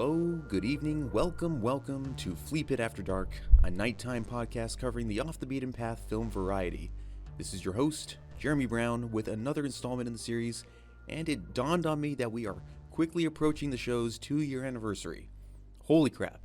Hello, good evening, welcome to Fleapit After Dark, a nighttime podcast covering the off-the-beaten-path film variety. This is your host, Jeremy Brown, with another installment in the series, and it dawned on me that we are quickly approaching the show's 2-year anniversary. Holy crap,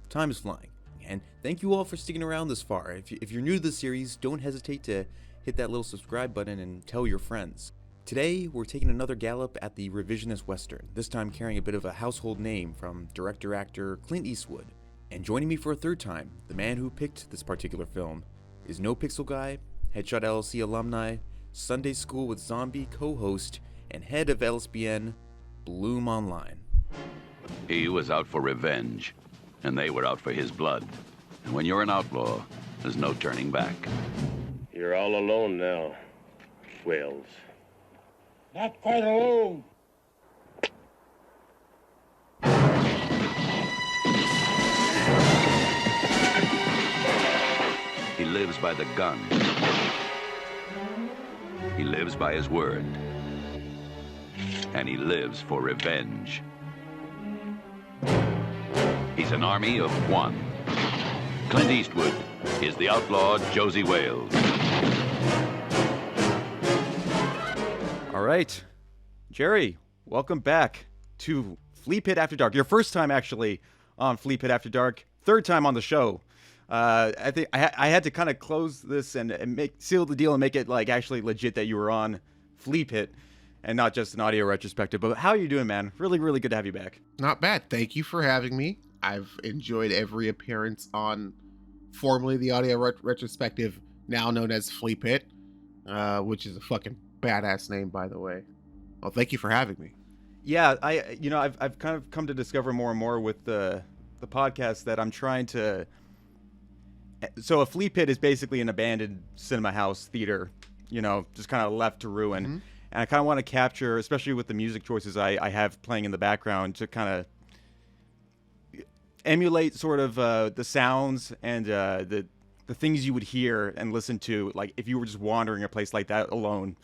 time is flying, and thank you all for sticking around this far. If you're new to the series, don't hesitate to hit that little subscribe button and tell your friends. Today, we're taking another gallop at the revisionist western, this time carrying a bit of a household name from director-actor Clint Eastwood. And joining me for a third time, the man who picked this particular film, is No Pixel Guy, Headshot LLC alumni, Sunday School with Zombie co-host, and head of LSBN, BloomOnline. He was out for revenge, and they were out for his blood. And when you're an outlaw, there's no turning back. You're all alone now, Wales. Not quite alone. He lives by the gun. He lives by his word. And he lives for revenge. He's an army of one. Clint Eastwood is the outlaw Josey Wales. All right, Jerry, welcome back to Fleapit After Dark. Your first time actually on Fleapit After Dark, third time on the show. I think I had to kind of close this and seal the deal and make it like actually legit that you were on Fleapit and not just an audio retrospective. But how are you doing, man? Really, really good to have you back. Not bad. Thank you for having me. I've enjoyed every appearance on formerly the audio retrospective, now known as Fleapit, which is a fucking badass name, by the way. Well, thank you for having me. Yeah, I've kind of come to discover more and more with the podcast that I'm trying to. So a flea pit is basically an abandoned cinema house theater, just kind of left to ruin. Mm-hmm. And I kind of want to capture, especially with the music choices I have playing in the background, to kind of emulate sort of the sounds and the things you would hear and listen to, like if you were just wandering a place like that alone.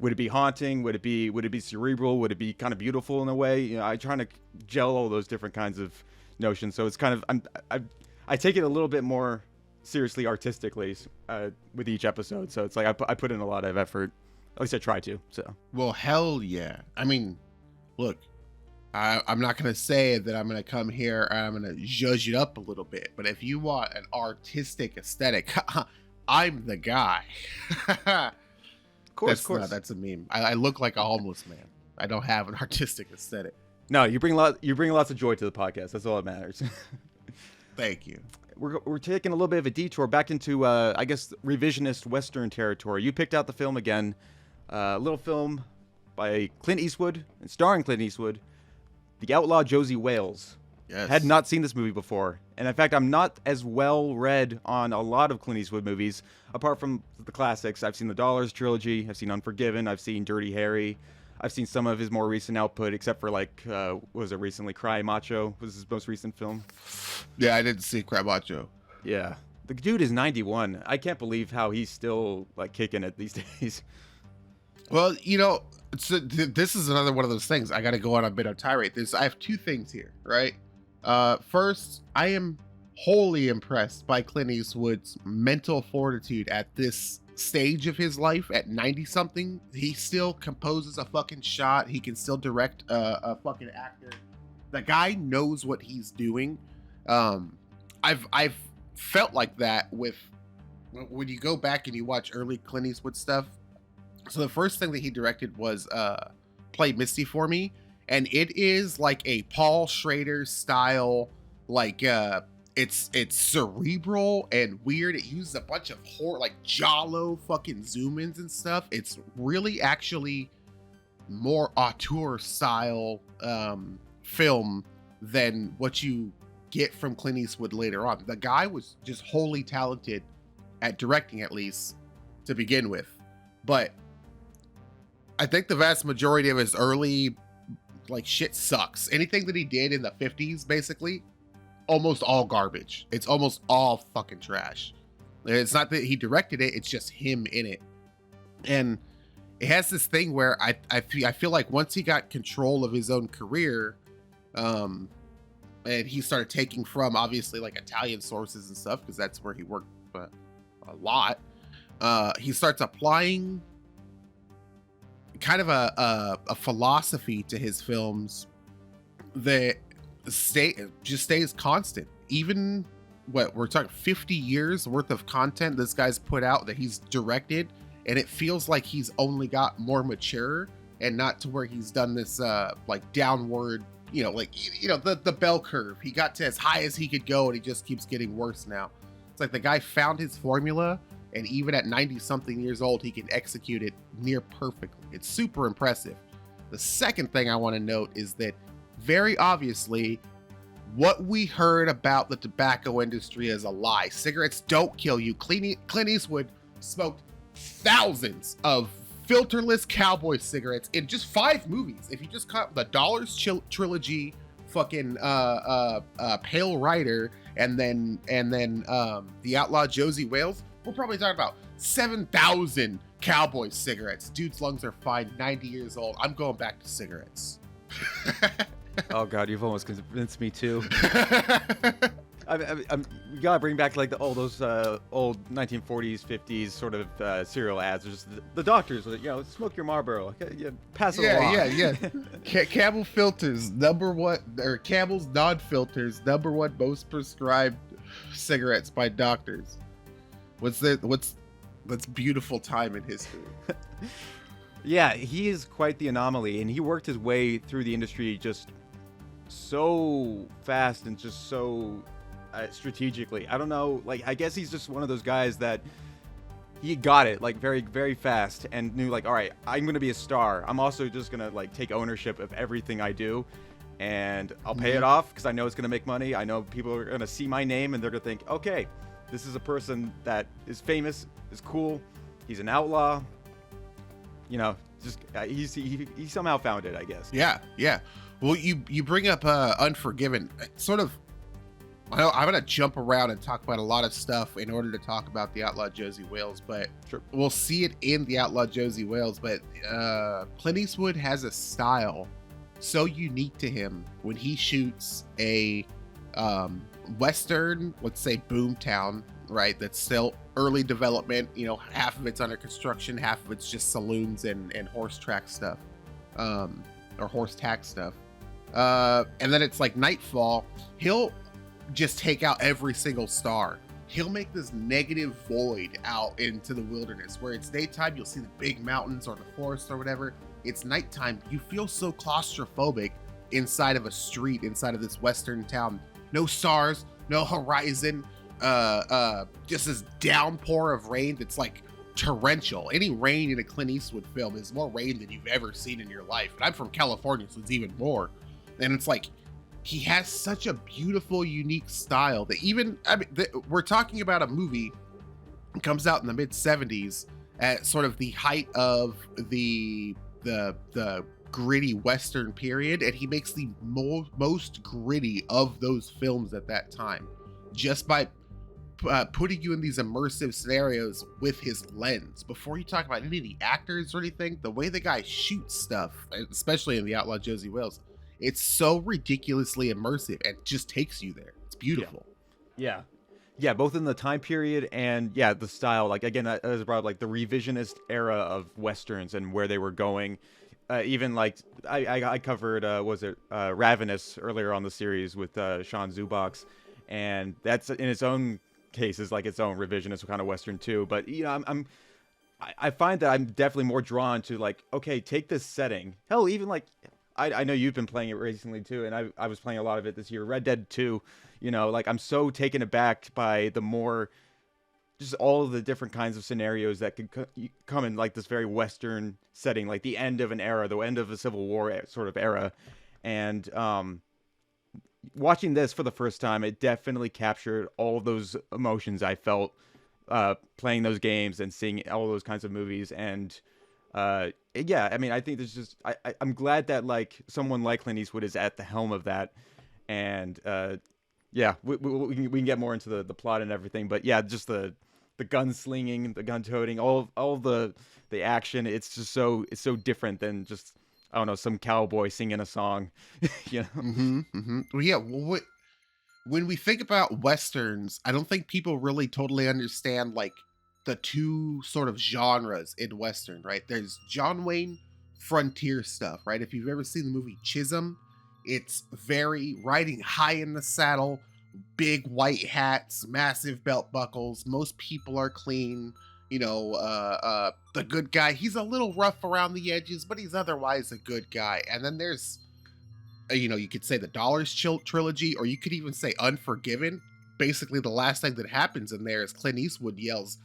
Would it be haunting? Would it be cerebral? Would it be kind of beautiful in a way? I'm trying to gel all those different kinds of notions. So it's kind of I take it a little bit more seriously artistically with each episode. So it's like I put in a lot of effort. At least I try to. So well, hell yeah. I mean, look, I'm not gonna say that I'm gonna come here and I'm gonna judge it up a little bit. But if you want an artistic aesthetic, I'm the guy. Of course. That's a meme. I look like a homeless man. I don't have an artistic aesthetic. No, you bring lots of joy to the podcast. That's all that matters. Thank you. We're taking a little bit of a detour back into I guess revisionist Western territory. You picked out the film again, a little film by Clint Eastwood and starring Clint Eastwood, The Outlaw Josey Wales. Yes. Had not seen this movie before. And in fact, I'm not as well read on a lot of Clint Eastwood movies, apart from the classics. I've seen the Dollars trilogy, I've seen Unforgiven, I've seen Dirty Harry, I've seen some of his more recent output, except for what was it recently? Cry Macho was his most recent film. Yeah, I didn't see Cry Macho. Yeah. The dude is 91. I can't believe how he's still kicking it these days. Well, this is another one of those things. I got to go on a bit of tirade. I have two things here, right? First, I am wholly impressed by Clint Eastwood's mental fortitude at this stage of his life. At 90 something, he still composes a fucking shot. He can still direct a fucking actor. The guy knows what he's doing. I've felt like that with when you go back and you watch early Clint Eastwood stuff. So the first thing that he directed was Play Misty for Me. And it is like a Paul Schrader style, it's cerebral and weird. It uses a bunch of horror, like Giallo fucking zoom-ins and stuff. It's really actually more auteur style film than what you get from Clint Eastwood later on. The guy was just wholly talented at directing, at least to begin with. But I think the vast majority of his early shit sucks. Anything that he did in the 50s, basically, almost all garbage. It's almost all fucking trash. It's not that he directed it, it's just him in it. And it has this thing where I feel like once he got control of his own career, and he started taking from obviously like Italian sources and stuff because that's where he worked a lot. He starts applying kind of a philosophy to his films that stays constant. Even what we're talking 50 years worth of content this guy's put out that he's directed, and it feels like he's only got more mature, and not to where he's done this like downward, the bell curve. He got to as high as he could go and he just keeps getting worse now. It's like the guy found his formula, and even at 90 something years old he can execute it near perfectly. It's super impressive. The second thing I want to note is that very obviously what we heard about the tobacco industry is a lie. Cigarettes don't kill you. Clint Eastwood smoked thousands of filterless cowboy cigarettes in just 5 movies. If you just cut the Dollars trilogy, fucking Pale Rider, and then the Outlaw Josey Wales, we're probably talking about 7,000 cowboy cigarettes. Dude's lungs are fine, 90 years old. I'm going back to cigarettes. Oh God, you've almost convinced me too. We gotta bring back like all those old 1940s, 50s sort of cereal ads. Just the doctors, smoke your Marlboro, pass it along. Yeah. Camel filters, Camel's non-filters, #1 most prescribed cigarettes by doctors. That's beautiful time in history. Yeah, he is quite the anomaly, and he worked his way through the industry just so fast and just so strategically. I don't know, like, I guess he's just one of those guys that he got it like very, very fast and knew like, all right, I'm gonna be a star. I'm also just gonna like take ownership of everything I do, and I'll pay it off because I know it's gonna make money. I know people are gonna see my name and they're gonna think, okay, this is a person that is famous, is cool, he's an outlaw. He somehow found it, I guess. Yeah. Well, you bring up Unforgiven. Sort of, I'm gonna jump around and talk about a lot of stuff in order to talk about the Outlaw Josey Wales, but sure, we'll see it in the Outlaw Josey Wales. But Clint Eastwood has a style so unique to him when he shoots a Western, let's say Boomtown, right? That's still early development. Half of it's under construction, half of it's just saloons and horse track stuff, or horse tack stuff. And then it's like nightfall. He'll just take out every single star. He'll make this negative void out into the wilderness where it's daytime. You'll see the big mountains or the forest or whatever. It's nighttime. You feel so claustrophobic inside of a street, inside of this Western town. No stars, no horizon, just this downpour of rain that's like torrential. Any rain in a Clint Eastwood film is more rain than you've ever seen in your life. And I'm from California, so it's even more. And it's like, he has such a beautiful, unique style that we're talking about a movie that comes out in the mid 70s at sort of the height of the gritty Western period. And he makes the most gritty of those films at that time, just by putting you in these immersive scenarios with his lens. Before you talk about any of the actors or anything, the way the guy shoots stuff, especially in the Outlaw Josey Wales, it's so ridiculously immersive and just takes you there. It's beautiful. Yeah, both in the time period and the style. Like, again, as brought up, like the revisionist era of Westerns and where they were going. Even like I covered Ravenous earlier on the series with Sean Zubox, and that's in its own case is like its own revisionist kind of Western too. But I find that I'm definitely more drawn to like, okay, take this setting. Hell, even like I know you've been playing it recently too, and I was playing a lot of it this year. Red Dead 2, like I'm so taken aback by the more just all of the different kinds of scenarios that could come in like this very Western setting, like the end of an era, the end of a Civil War sort of era. And watching this for the first time, it definitely captured all of those emotions I felt playing those games and seeing all those kinds of movies. And I mean, I think there's just I'm glad that like someone like Clint Eastwood is at the helm of that. And we can get more into the plot and everything, but just the gunslinging, the gun toting, all the action. It's just it's so different than just, I don't know, some cowboy singing a song. Well, when we think about Westerns, I don't think people really totally understand like the two sort of genres in Western, right? There's John Wayne frontier stuff, right? If you've ever seen the movie Chisholm, it's very riding high in the saddle, big white hats, massive belt buckles. Most people are clean. The good guy, he's a little rough around the edges, but he's otherwise a good guy. And then there's, you could say the Dollars trilogy, or you could even say Unforgiven. Basically, the last thing that happens in there is Clint Eastwood yells,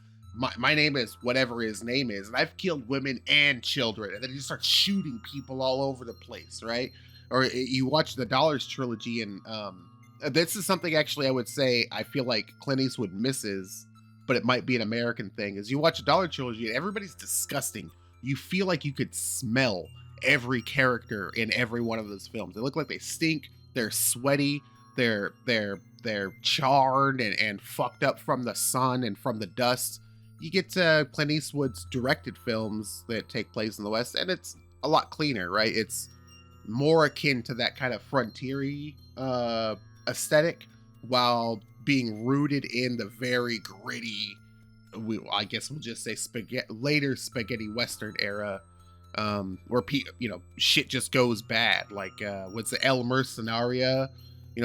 my name is whatever his name is, and I've killed women and children. And then he just starts shooting people all over the place, right? Or you watch the Dollars trilogy, and this is something actually I would say I feel like Clint Eastwood misses, but it might be an American thing, is you watch a Dollar trilogy and everybody's disgusting. You feel like you could smell every character in every one of those films. They look like they stink, they're sweaty, they're charred and fucked up from the sun and from the dust. You get to Clint Eastwood's directed films that take place in the West, and it's a lot cleaner, right? It's more akin to that kind of frontier-y aesthetic, while being rooted in the very gritty, I guess we'll just say later spaghetti Western era, where shit just goes bad. Like what's the El Mercenaria?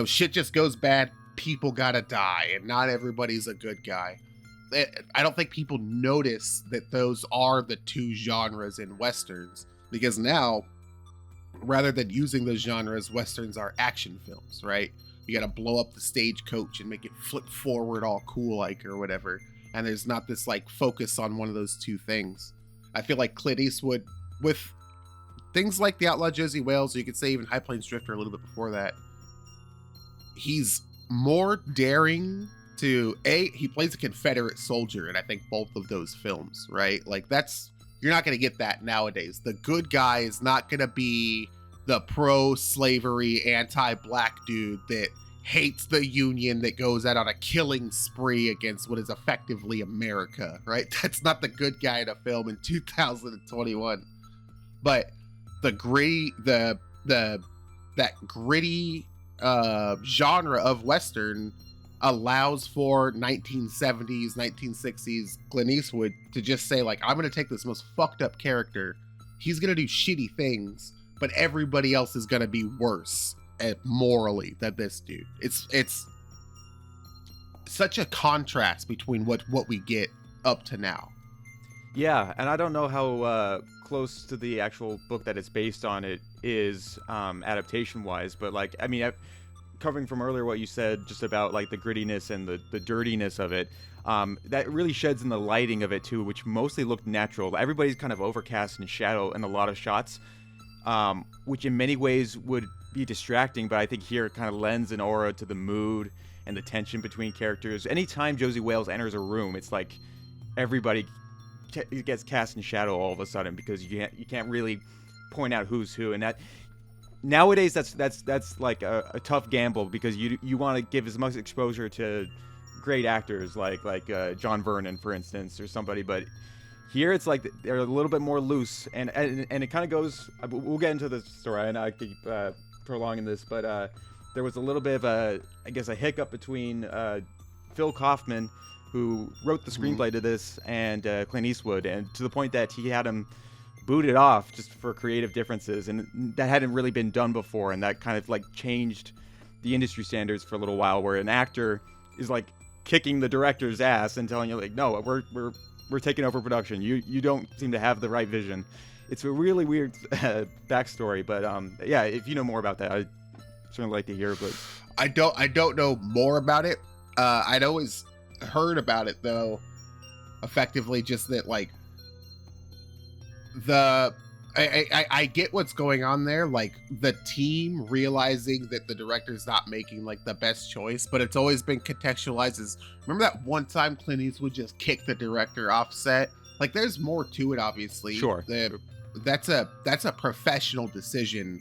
Shit just goes bad. People gotta die, and not everybody's a good guy. I don't think people notice that those are the two genres in Westerns, because now, rather than using those genres, Westerns are action films, right? You got to blow up the stagecoach and make it flip forward all cool like or whatever. And there's not this like focus on one of those two things. I feel like Clint Eastwood, with things like the Outlaw Josey Wales, or you could say even High Plains Drifter a little bit before that, he's more daring to, he plays a Confederate soldier in I think both of those films, right? Like you're not going to get that nowadays. The good guy is not going to be the pro-slavery, anti-black dude that hates the Union, that goes out on a killing spree against what is effectively America, right? That's not the good guy in a film in 2021. But the gritty, that gritty genre of Western allows for 1970s, 1960s Clint Eastwood to just say, like, I'm going to take this most fucked up character. He's going to do shitty things, but everybody else is going to be worse morally than this dude. It's such a contrast between what we get up to now. Yeah, and I don't know how close to the actual book that it's based on it is adaptation-wise, but like, I mean, covering from earlier what you said just about like the grittiness and the dirtiness of it, that really sheds in the lighting of it too, which mostly looked natural. Everybody's kind of overcast and shadow in a lot of shots, which in many ways would be distracting, but I think here it kind of lends an aura to the mood and the tension between characters. Anytime Josey Wales enters a room, it's like everybody gets cast in shadow all of a sudden, because you can't really point out who's who, and that nowadays that's like a tough gamble, because you want to give as much exposure to great actors like John Vernon, for instance, or somebody, but here it's like they're a little bit more loose, and it kind of goes. We'll get into the story, and I keep prolonging this, but there was a little bit of a hiccup between Phil Kaufman, who wrote the screenplay to this, and Clint Eastwood, and to the point that he had him booted off just for creative differences, and that hadn't really been done before, and that kind of like changed the industry standards for a little while, where an actor is like kicking the director's ass and telling you like, no, we're taking over production. You don't seem to have the right vision. It's a really weird backstory, but yeah, if you know more about that, I'd certainly like to hear. But I don't know more about it. I'd always heard about it though, effectively just that like I get what's going on there, like the team realizing that the director's not making like the best choice, but it's always been contextualized as, remember that one time Clint Eastwood just kicked the director off set? Like there's more to it, obviously. Sure. That's a professional decision,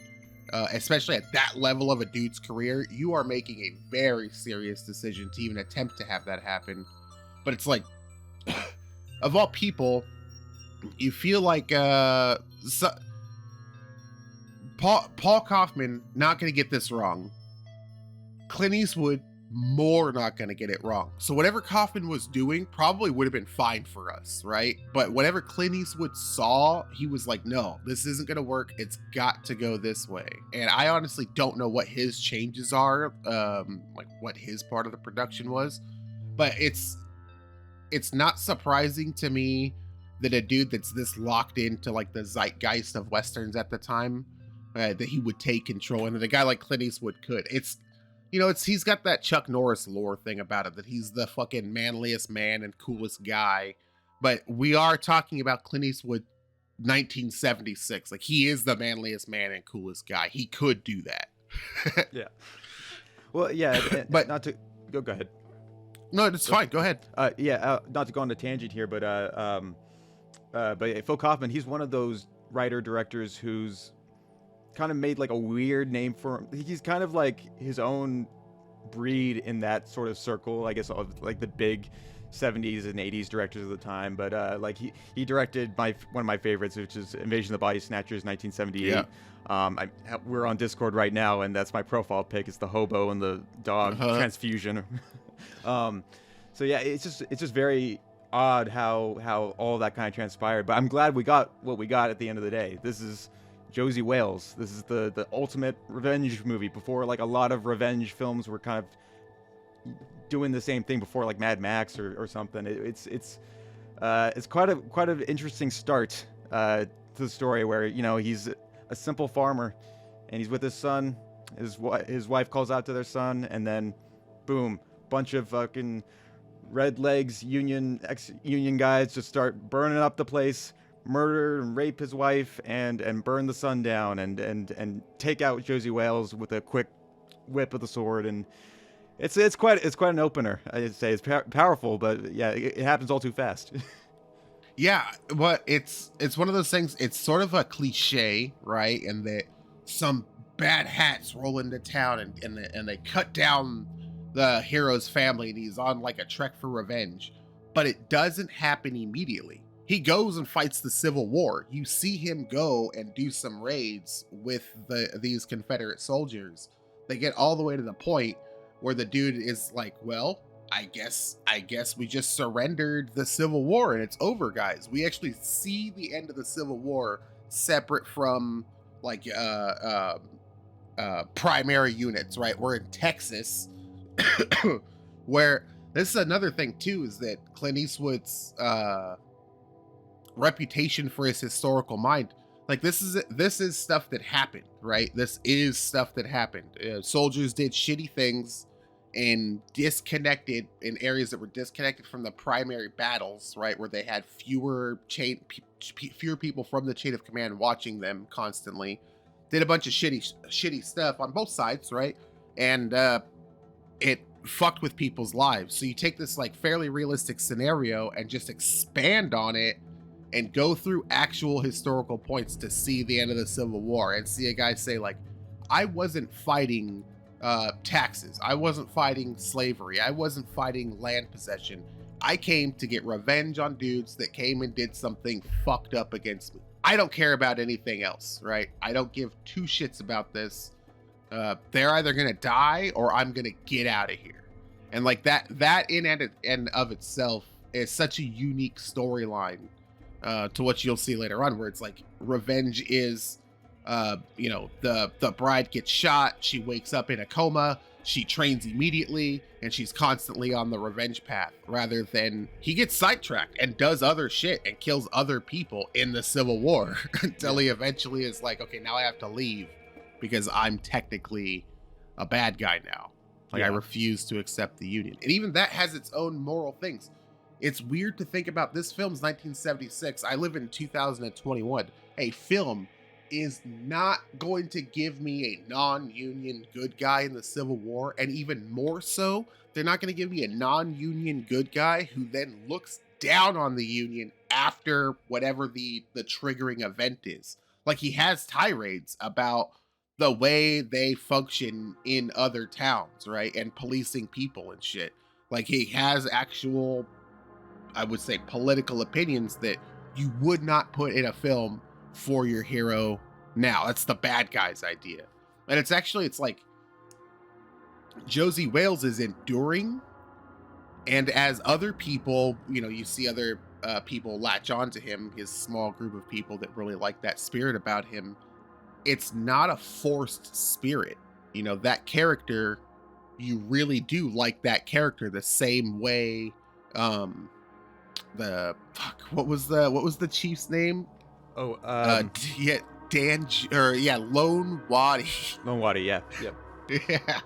especially at that level of a dude's career. You are making a very serious decision to even attempt to have that happen. But it's like, of all people, you feel like Paul Kaufman, not going to get this wrong. Clint Eastwood more not going to get it wrong. So whatever Kaufman was doing probably would have been fine for us, right? But whatever Clint Eastwood saw, he was like, no, this isn't going to work. It's got to go this way. And I honestly don't know what his changes are, like what his part of the production was, but it's not surprising to me that a dude that's this locked into like the zeitgeist of Westerns at the time, that he would take control, and that a guy like Clint Eastwood could. It's, you know, he's got that Chuck Norris lore thing about it, that he's the fucking manliest man and coolest guy. But we are talking about Clint Eastwood 1976. Like, he is the manliest man and coolest guy. He could do that. Yeah. Well, yeah, but not to go ahead. No, it's fine. Go ahead. Not to go on a tangent here, but Phil Kaufman, he's one of those writer directors who's kind of made like a weird name for him. He's kind of like his own breed in that sort of circle, I guess, of like the big 70s and 80s directors of the time. But like he directed one of my favorites, which is Invasion of the Body Snatchers, 1978. Yeah. We're on Discord right now, and that's my profile pic. It's the hobo and the dog transfusion. So yeah, it's just very odd how all that kind of transpired. But I'm glad we got what we got at the end of the day. This is Josey Wales. This is the ultimate revenge movie. Before, like, a lot of revenge films were kind of doing the same thing before, like Mad Max or something. It's quite an interesting start to the story, where, you know, he's a simple farmer and he's with his son. His wife calls out to their son, and then boom, bunch of fucking red legs ex-union guys just start burning up the place, murder and rape his wife, and burn the son down, and take out Josey Wales with a quick whip of the sword. And it's quite an opener. I'd say it's powerful, but yeah, it happens all too fast. Yeah, but it's one of those things. It's sort of a cliche, right? And that some bad hats roll into town and they cut down the hero's family, and he's on like a trek for revenge. But it doesn't happen immediately. He goes and fights the Civil War. You see him go and do some raids with these Confederate soldiers. They get all the way to the point where the dude is like, well, I guess we just surrendered the Civil War and it's over, guys. We actually see the end of the Civil War separate from like primary units, right? We're in Texas, where this is another thing too, is that Clint Eastwood's reputation for his historical mind, like this is stuff that happened, right? This is stuff that happened. Soldiers did shitty things and disconnected in areas that were disconnected from the primary battles, right, where they had fewer people from the chain of command watching them constantly. Did a bunch of shitty stuff on both sides, right? And it fucked with people's lives. So you take this like fairly realistic scenario and just expand on it and go through actual historical points to see the end of the Civil War and see a guy say like, I wasn't fighting taxes. I wasn't fighting slavery. I wasn't fighting land possession. I came to get revenge on dudes that came and did something fucked up against me. I don't care about anything else, right? I don't give two shits about this. They're either gonna die or I'm gonna get out of here. And like that in and of itself is such a unique storyline to what you'll see later on, where it's like revenge is, you know, the bride gets shot, she wakes up in a coma, she trains immediately, and she's constantly on the revenge path, rather than he gets sidetracked and does other shit and kills other people in the Civil War until he eventually is like, okay, now I have to leave because I'm technically a bad guy now. Like, I refuse to accept the Union. And even that has its own moral things. It's weird to think about. This film's 1976. I live in 2021. A film is not going to give me a non-union good guy in the Civil War. And even more so, they're not going to give me a non-union good guy who then looks down on the Union after whatever the triggering event is. Like, he has tirades about the way they function in other towns, right? And policing people and shit. Like, he has actual, I would say, political opinions that you would not put in a film for your hero now. That's the bad guy's idea. And it's like, Josey Wales is enduring, and as other people, you see other people latch onto him, his small group of people that really like that spirit about him, it's not a forced spirit. That character, you really do like that character the same way. What was the chief's name? Oh, yeah, Lone Waddy. Lone Waddy, yeah, yep. Yeah,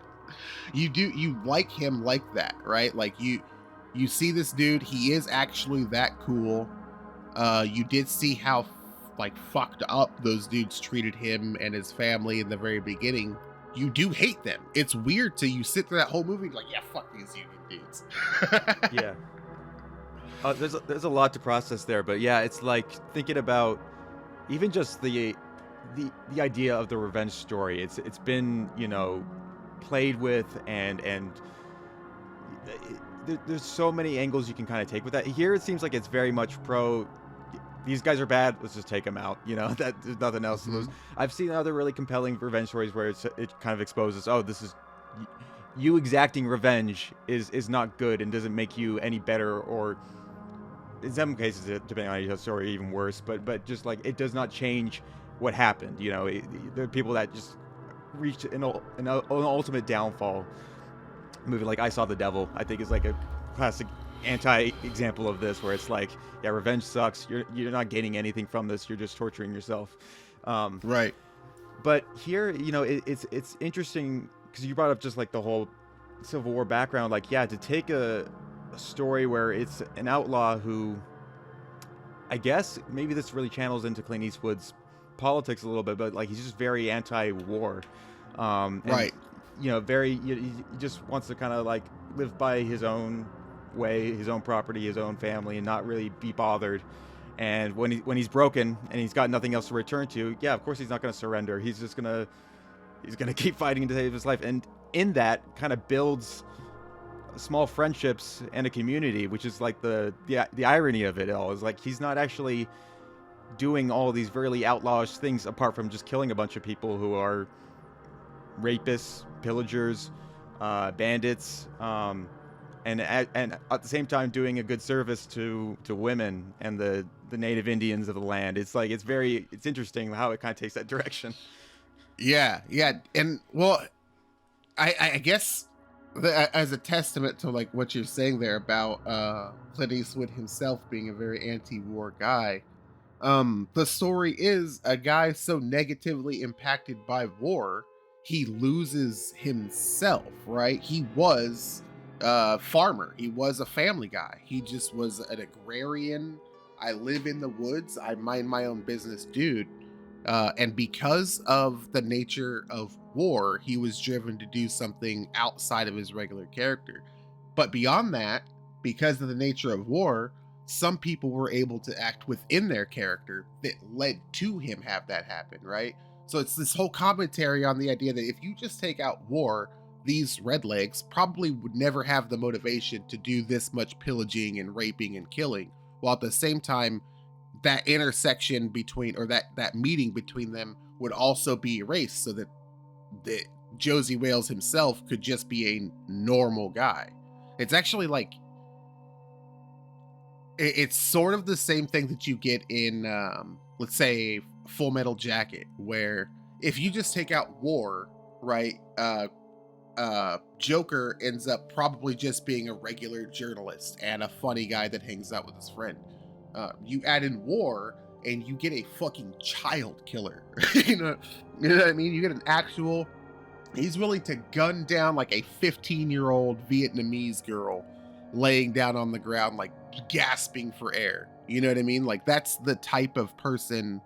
you like him like that, right? Like you see this dude, he is actually that cool. You did see how like fucked up those dudes treated him and his family in the very beginning. You do hate them. It's weird to you sit through that whole movie like, yeah, fuck these union dudes. Yeah. There's a lot to process there, but yeah, it's like thinking about even just the idea of the revenge story. It's been played with, and there's so many angles you can kind of take with that. Here it seems like it's very much pro. These guys are bad. Let's just take them out. That there's nothing else to lose. I've seen other really compelling revenge stories where it kind of exposes, oh, this is you exacting revenge is not good and doesn't make you any better, or in some cases, depending on your story, even worse. But just like it does not change what happened. There are people that just reached an ultimate downfall. A movie like I Saw the Devil, I think, is like a classic anti-example of this, where it's like, yeah, revenge sucks. You're not gaining anything from this. You're just torturing yourself. Right. But here, it's interesting because you brought up just like the whole Civil War background. Like, yeah, to take a story where it's an outlaw who, I guess maybe this really channels into Clint Eastwood's politics a little bit, but like he's just very anti-war. Right. He just wants to kind of like live by his own way, his own property, his own family, and not really be bothered. And when he's broken and he's got nothing else to return to, yeah, of course he's not going to surrender. He's going to keep fighting to save his life. And in that kind of builds small friendships and a community, which is like the irony of it all, is like he's not actually doing all these really outlawish things apart from just killing a bunch of people who are rapists, pillagers, bandits, and at the same time doing a good service to women and the native Indians of the land. It's like it's interesting how it kind of takes that direction. Yeah, and well, I guess as a testament to like what you're saying there about Clint Eastwood himself being a very anti-war guy, the story is a guy so negatively impacted by war, he loses himself, right? He was a farmer. He was a family guy. He just was an agrarian. I live in the woods. I mind my own business dude. And because of the nature of war, he was driven to do something outside of his regular character. But beyond that, because of the nature of war, some people were able to act within their character that led to him have that happen, right? So it's this whole commentary on the idea that if you just take out war, these redlegs probably would never have the motivation to do this much pillaging and raping and killing, while at the same time, that intersection between, or that meeting between them would also be erased, so that Josey Wales himself could just be a normal guy. It's actually like, it's sort of the same thing that you get in, let's say, Full Metal Jacket, where if you just take out war, right, Joker ends up probably just being a regular journalist and a funny guy that hangs out with his friend. You add in war and you get a fucking child killer. you know what I mean? You get an actual, he's willing to gun down like a 15-year-old Vietnamese girl laying down on the ground, like gasping for air. You know what I mean? Like, that's the type of person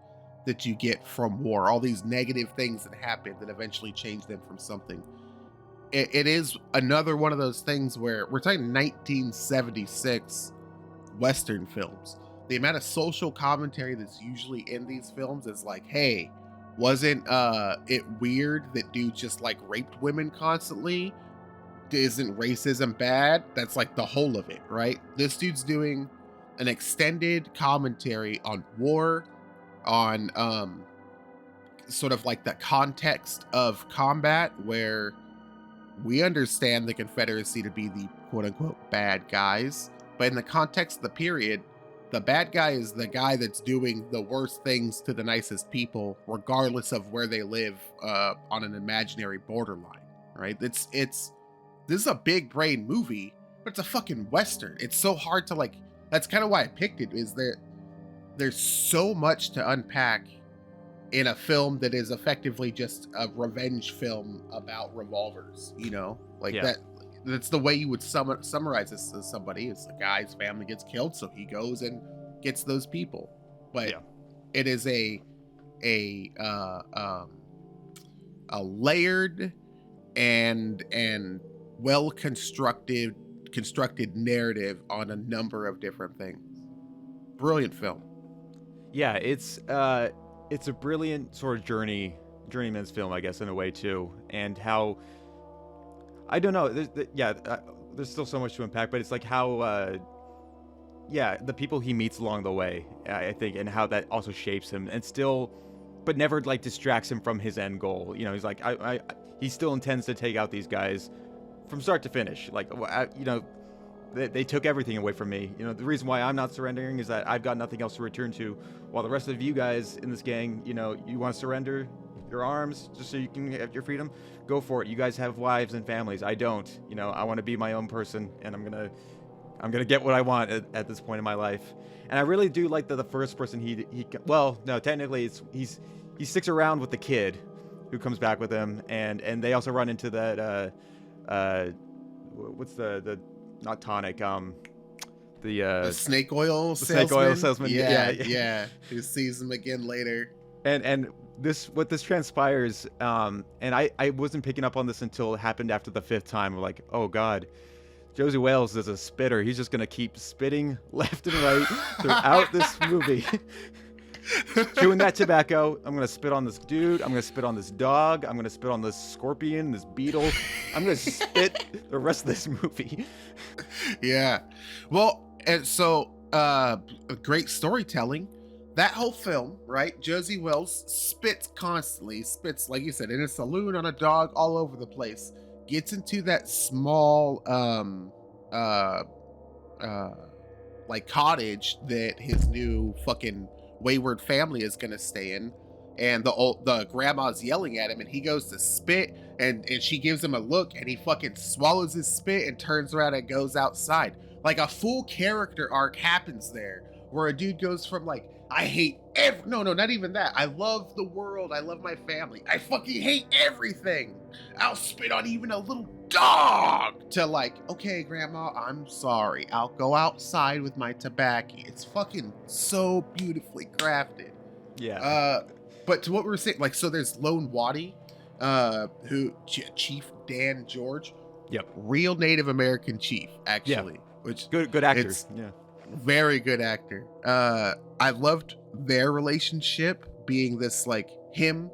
that you get from war. All these negative things that happen that eventually change them from something. It is another one of those things where we're talking 1976 Western films. The amount of social commentary that's usually in these films is like, hey, wasn't it weird that dudes just like raped women constantly? Isn't racism bad? That's like the whole of it, right? This dude's doing an extended commentary on war, on sort of like the context of combat, where we understand the Confederacy to be the quote-unquote bad guys, but in the context of the period, the bad guy is the guy that's doing the worst things to the nicest people, regardless of where they live on an imaginary borderline, right? This is a big brain movie, but it's a fucking Western. It's so hard to like, that's kind of why I picked it, is that there's so much to unpack in a film that is effectively just a revenge film about revolvers, you know? Like that's the way you would summarize this to somebody. It's the guy's family gets killed, so he goes and gets those people. But it is a layered and well constructed narrative on a number of different things. Brilliant film. Yeah, it's a brilliant sort of journeyman's film, I guess, in a way too, and how, I don't know, there's still so much to unpack, but it's like how the people he meets along the way, I think, and how that also shapes him, and still, but never like distracts him from his end goal. You know, he's like, he still intends to take out these guys from start to finish. Like, you know, they took everything away from me. You know, the reason why I'm not surrendering is that I've got nothing else to return to, while the rest of you guys in this gang, you know, you want to surrender your arms just so you can have your freedom, go for it. You guys have wives and families. I don't. You know, I want to be my own person, and I'm gonna get what I want at this point in my life. And I really do like that the first person technically he sticks around with the kid who comes back with him, and they also run into that what's the not tonic, the snake oil salesman. Snake oil salesman. Yeah. Who sees him again later. And what this transpires, and I wasn't picking up on this until it happened after the fifth time. I'm like, oh god, Josey Wales is a spitter. He's just gonna keep spitting left and right throughout this movie. Chewing that tobacco. I'm gonna spit on this dude. I'm gonna spit on this dog. I'm gonna spit on this scorpion, this beetle. I'm gonna spit the rest of this movie. Yeah. Well, and so great storytelling. That whole film, right? Josey Wales spits constantly. Spits, like you said, in a saloon, on a dog, all over the place. Gets into that small like cottage that his new fucking wayward family is gonna stay in, and the grandma's yelling at him, and he goes to spit, and she gives him a look, and he fucking swallows his spit and turns around and goes outside. Like a full character arc happens there, where a dude goes from like, I hate not even that, I love the world, I love my family, I fucking hate everything, I'll spit on even a little dog, to like, okay grandma, I'm sorry, I'll go outside with my tobacco. It's fucking so beautifully crafted. But to what we were saying, like, so there's Lone Waddy, who Chief Dan George, real Native American chief, actually, which good actor. Very good actor. I loved their relationship being this, like, him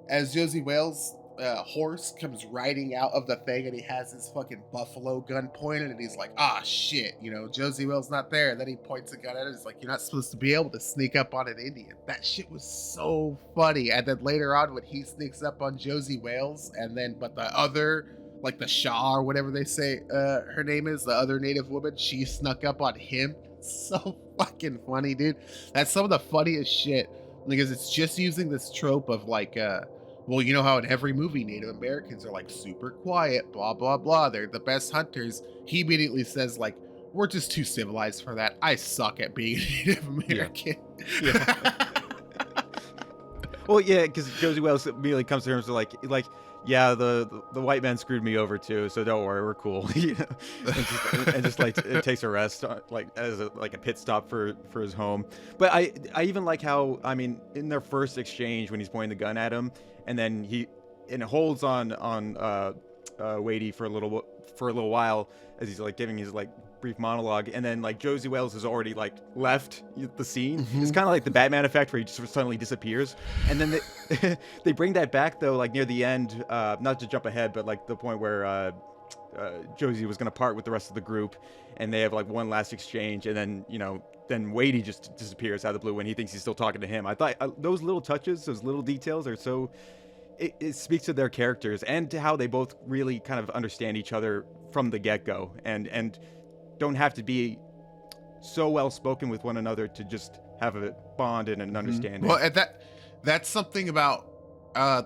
as Josey Wales' horse comes riding out of the thing, and he has his fucking buffalo gun pointed, and he's like, ah shit, you know, Josey Wales not there. And then he points a gun at it. It's like, you're not supposed to be able to sneak up on an Indian. That shit was so funny. And then later on, when he sneaks up on Josey Wales, but the other, like the Shaw or whatever they say her name is, the other Native woman, she snuck up on him. So fucking funny, dude. That's some of the funniest shit, because it's just using this trope of like, well, you know how in every movie Native Americans are like super quiet, blah blah blah, they're the best hunters. He immediately says like, we're just too civilized for that. I suck at being a Native American. Well, yeah, because Josey Wales immediately comes to him, so like, yeah, the white man screwed me over too, so don't worry, we're cool. You know? and just like it takes a rest, like as a pit stop for his home. But I even like how, I mean, in their first exchange when he's pointing the gun at him, and then he holds on Wadey for a little while as he's like giving his like brief monologue, and then like Josey Wales has already like left the scene. It's kind of like the Batman effect where he just suddenly disappears, and then they bring that back though, like near the end, not to jump ahead, but like the point where Josey was going to part with the rest of the group, and they have like one last exchange, and then then Wadey just disappears out of the blue when he thinks he's still talking to him. I thought those little touches, those little details are so it speaks to their characters and to how they both really kind of understand each other from the get-go, and don't have to be so well spoken with one another to just have a bond and an understanding. Well, and that's something about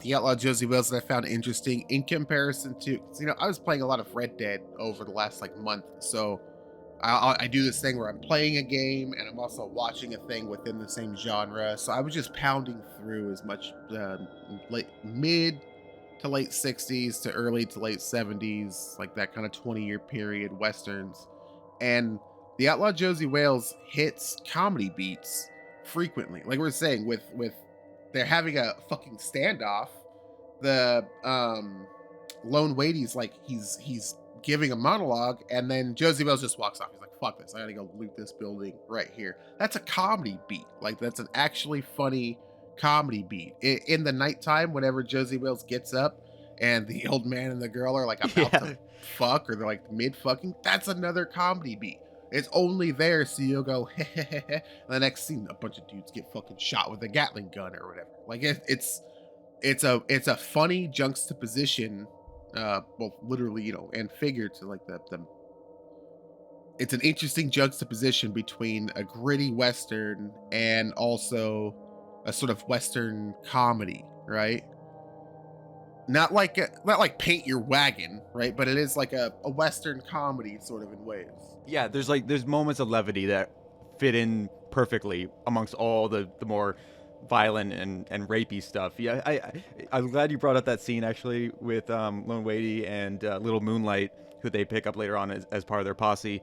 the Outlaw Josey Wales that I found interesting in comparison to, I was playing a lot of Red Dead over the last like month, so I do this thing where I'm playing a game and I'm also watching a thing within the same genre. So I was just pounding through as much mid to late 60s to early to late 70s, like that kind of 20-year period Westerns. And the Outlaw Josey Wales hits comedy beats frequently. Like we're saying, with they're having a fucking standoff. The Lone Wady's like he's giving a monologue, and then Josey Wales just walks off. He's like, fuck this, I gotta go loot this building right here. That's a comedy beat. Like, that's an actually funny comedy beat. In the nighttime, whenever Josey Wales gets up and the old man and the girl are like about to fuck, or they're like mid fucking, that's another comedy beat. It's only there so you'll go and the next scene a bunch of dudes get fucking shot with a Gatling gun or whatever. Like it's a funny juxtaposition, both literally, and figure to like the it's an interesting juxtaposition between a gritty Western and also a sort of Western comedy, right? Not like Paint Your Wagon, right? But it is like a Western comedy sort of in ways. Yeah, there's moments of levity that fit in perfectly amongst all the more violent and rapey stuff. Yeah, I'm glad you brought up that scene actually with Lone Wady and Little Moonlight, who they pick up later on as part of their posse.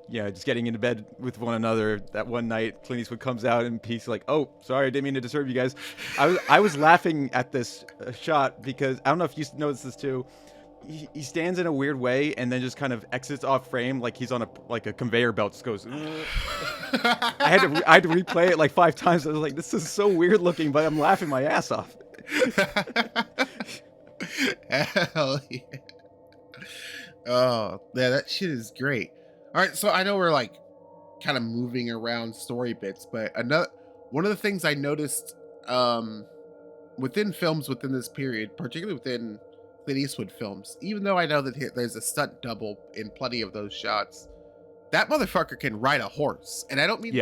Just getting into bed with one another. That one night, Clint Eastwood comes out and he's like, "Oh, sorry, I didn't mean to disturb you guys." I was laughing at this shot because I don't know if you noticed this too. He stands in a weird way and then just kind of exits off frame like he's on a conveyor belt. Just goes. I had to replay it like 5 times. I was like, this is so weird looking, but I'm laughing my ass off. Hell yeah. Oh, yeah, that shit is great. All right, so I know we're like kind of moving around story bits, but one of the things I noticed within films within this period, particularly within Clint Eastwood films, even though I know that there's a stunt double in plenty of those shots, that motherfucker can ride a horse. And I don't mean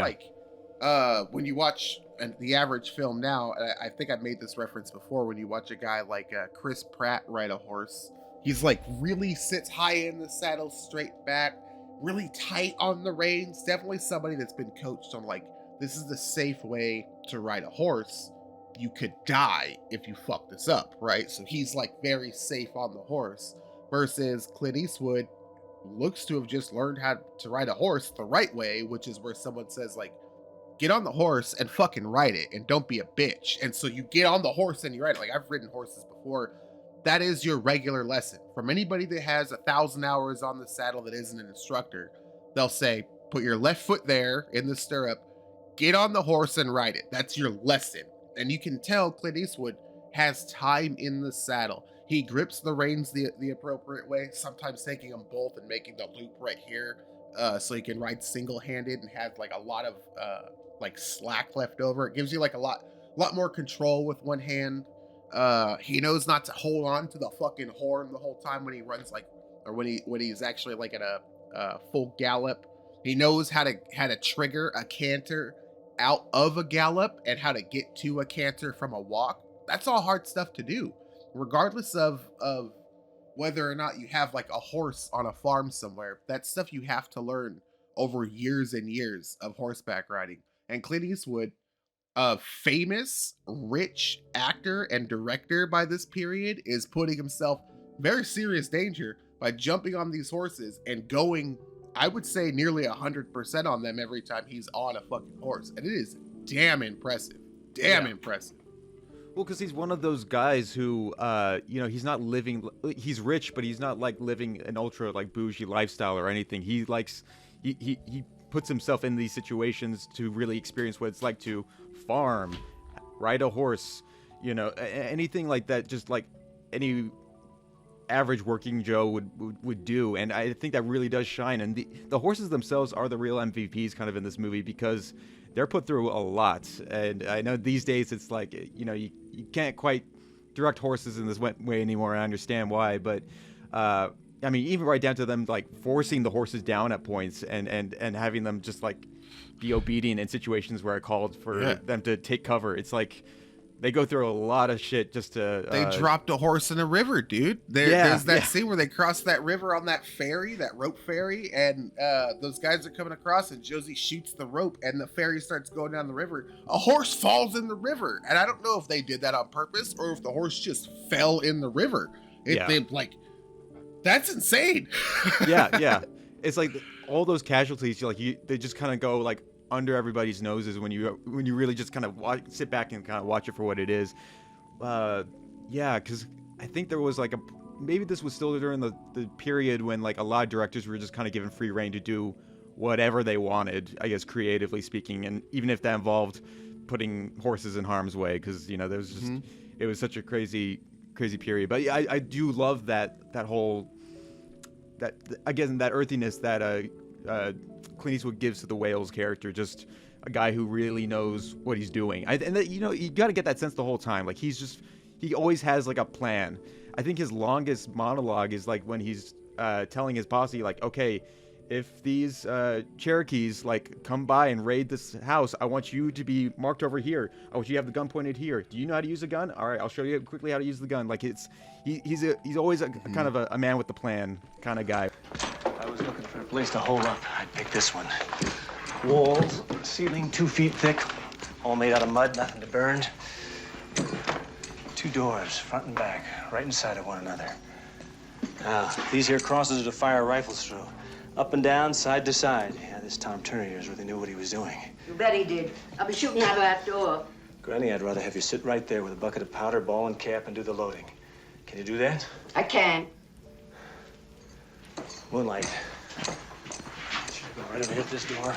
when you watch the average film now, I think I've made this reference before, when you watch a guy like Chris Pratt ride a horse, he's like really sits high in the saddle, straight back, really tight on the reins. Definitely somebody that's been coached on like, this is the safe way to ride a horse. You could die if you fuck this up, right? So he's like very safe on the horse, versus Clint Eastwood looks to have just learned how to ride a horse the right way, which is where someone says like, get on the horse and fucking ride it and don't be a bitch. And so you get on the horse and you ride it. Like, I've ridden horses before. That is your regular lesson. From anybody that has 1,000 hours on the saddle that isn't an instructor, they'll say, put your left foot there in the stirrup, get on the horse and ride it. That's your lesson. And you can tell Clint Eastwood has time in the saddle. He grips the reins the appropriate way, sometimes taking them both and making the loop right here, so he can ride single-handed and have like a lot of like slack left over. It gives you like a lot more control with one hand. He knows not to hold on to the fucking horn the whole time when he runs, like, or when he's actually like at a full gallop. He knows how to trigger a canter out of a gallop and how to get to a canter from a walk. That's all hard stuff to do, regardless of whether or not you have like a horse on a farm somewhere. That's stuff you have to learn over years and years of horseback riding. And Clint Eastwood, a famous, rich actor and director by this period, is putting himself very serious danger by jumping on these horses and going, I would say, nearly 100% on them every time he's on a fucking horse. And it is damn impressive. Impressive. Well, because he's one of those guys who, he's not living, he's rich, but he's not like living an ultra like bougie lifestyle or anything. He likes, he puts himself in these situations to really experience what it's like to farm, ride a horse, anything like that, just like any average working Joe would do. And I think that really does shine. And the horses themselves are the real MVPs kind of in this movie, because they're put through a lot. And I know these days it's like, you can't quite direct horses in this way anymore. I understand why, but I mean, even right down to them like forcing the horses down at points and having them just like be obedient in situations where I called for them to take cover. It's like they go through a lot of shit just to. They dropped a horse in a river, dude. There's that scene where they cross that river on that ferry, that rope ferry, and those guys are coming across, and Josey shoots the rope, and the ferry starts going down the river. A horse falls in the river, and I don't know if they did that on purpose or if the horse just fell in the river. That's insane. yeah. It's like all those casualties, they just kind of go like under everybody's noses when you really just kind of sit back and kind of watch it for what it is. Because I think there was like maybe this was still during the period when like a lot of directors were just kind of given free reign to do whatever they wanted, I guess, creatively speaking, and even if that involved putting horses in harm's way, because there was just it was such a crazy period. But yeah, I do love that whole again, that earthiness that Clint Eastwood gives to the Wales character, just a guy who really knows what he's doing. You got to get that sense the whole time. Like he always has like a plan. I think his longest monologue is like when he's telling his posse, like, okay, if these Cherokees like come by and raid this house, I want you to be marked over here. I want you to have the gun pointed here. Do you know how to use a gun? All right, I'll show you quickly how to use the gun. Like he's always a kind of a man with the plan kind of guy. I was looking for a place to hole up. I'd pick this one. Walls, ceiling 2 feet thick, all made out of mud, nothing to burn. 2 doors, front and back, right inside of one another. Now, these here crosses are to fire rifles through. Up and down, side to side. Yeah, this Tom Turner here really knew what he was doing. You bet he did. I'll be shooting out of that door. Granny, I'd rather have you sit right there with a bucket of powder, ball, and cap and do the loading. Can you do that? I can. Moonlight. Should go right over here at this door.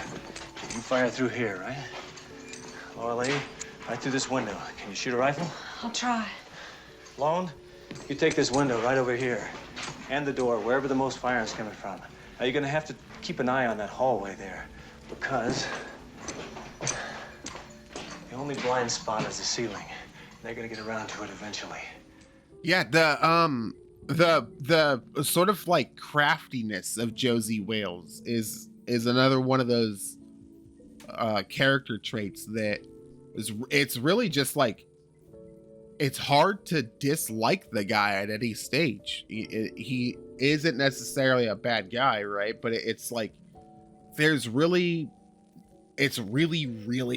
You fire through here, right? Laura lady, right through this window. Can you shoot a rifle? I'll try. Lone, you take this window right over here. And the door, wherever the most fire is coming from. Now, you're gonna have to keep an eye on that hallway there, because the only blind spot is the ceiling. They're gonna get around to it eventually. Yeah, the sort of like craftiness of Josey Wales is another one of those character traits that it's really just like, it's hard to dislike the guy at any stage. He isn't necessarily a bad guy, right? But it's like it's really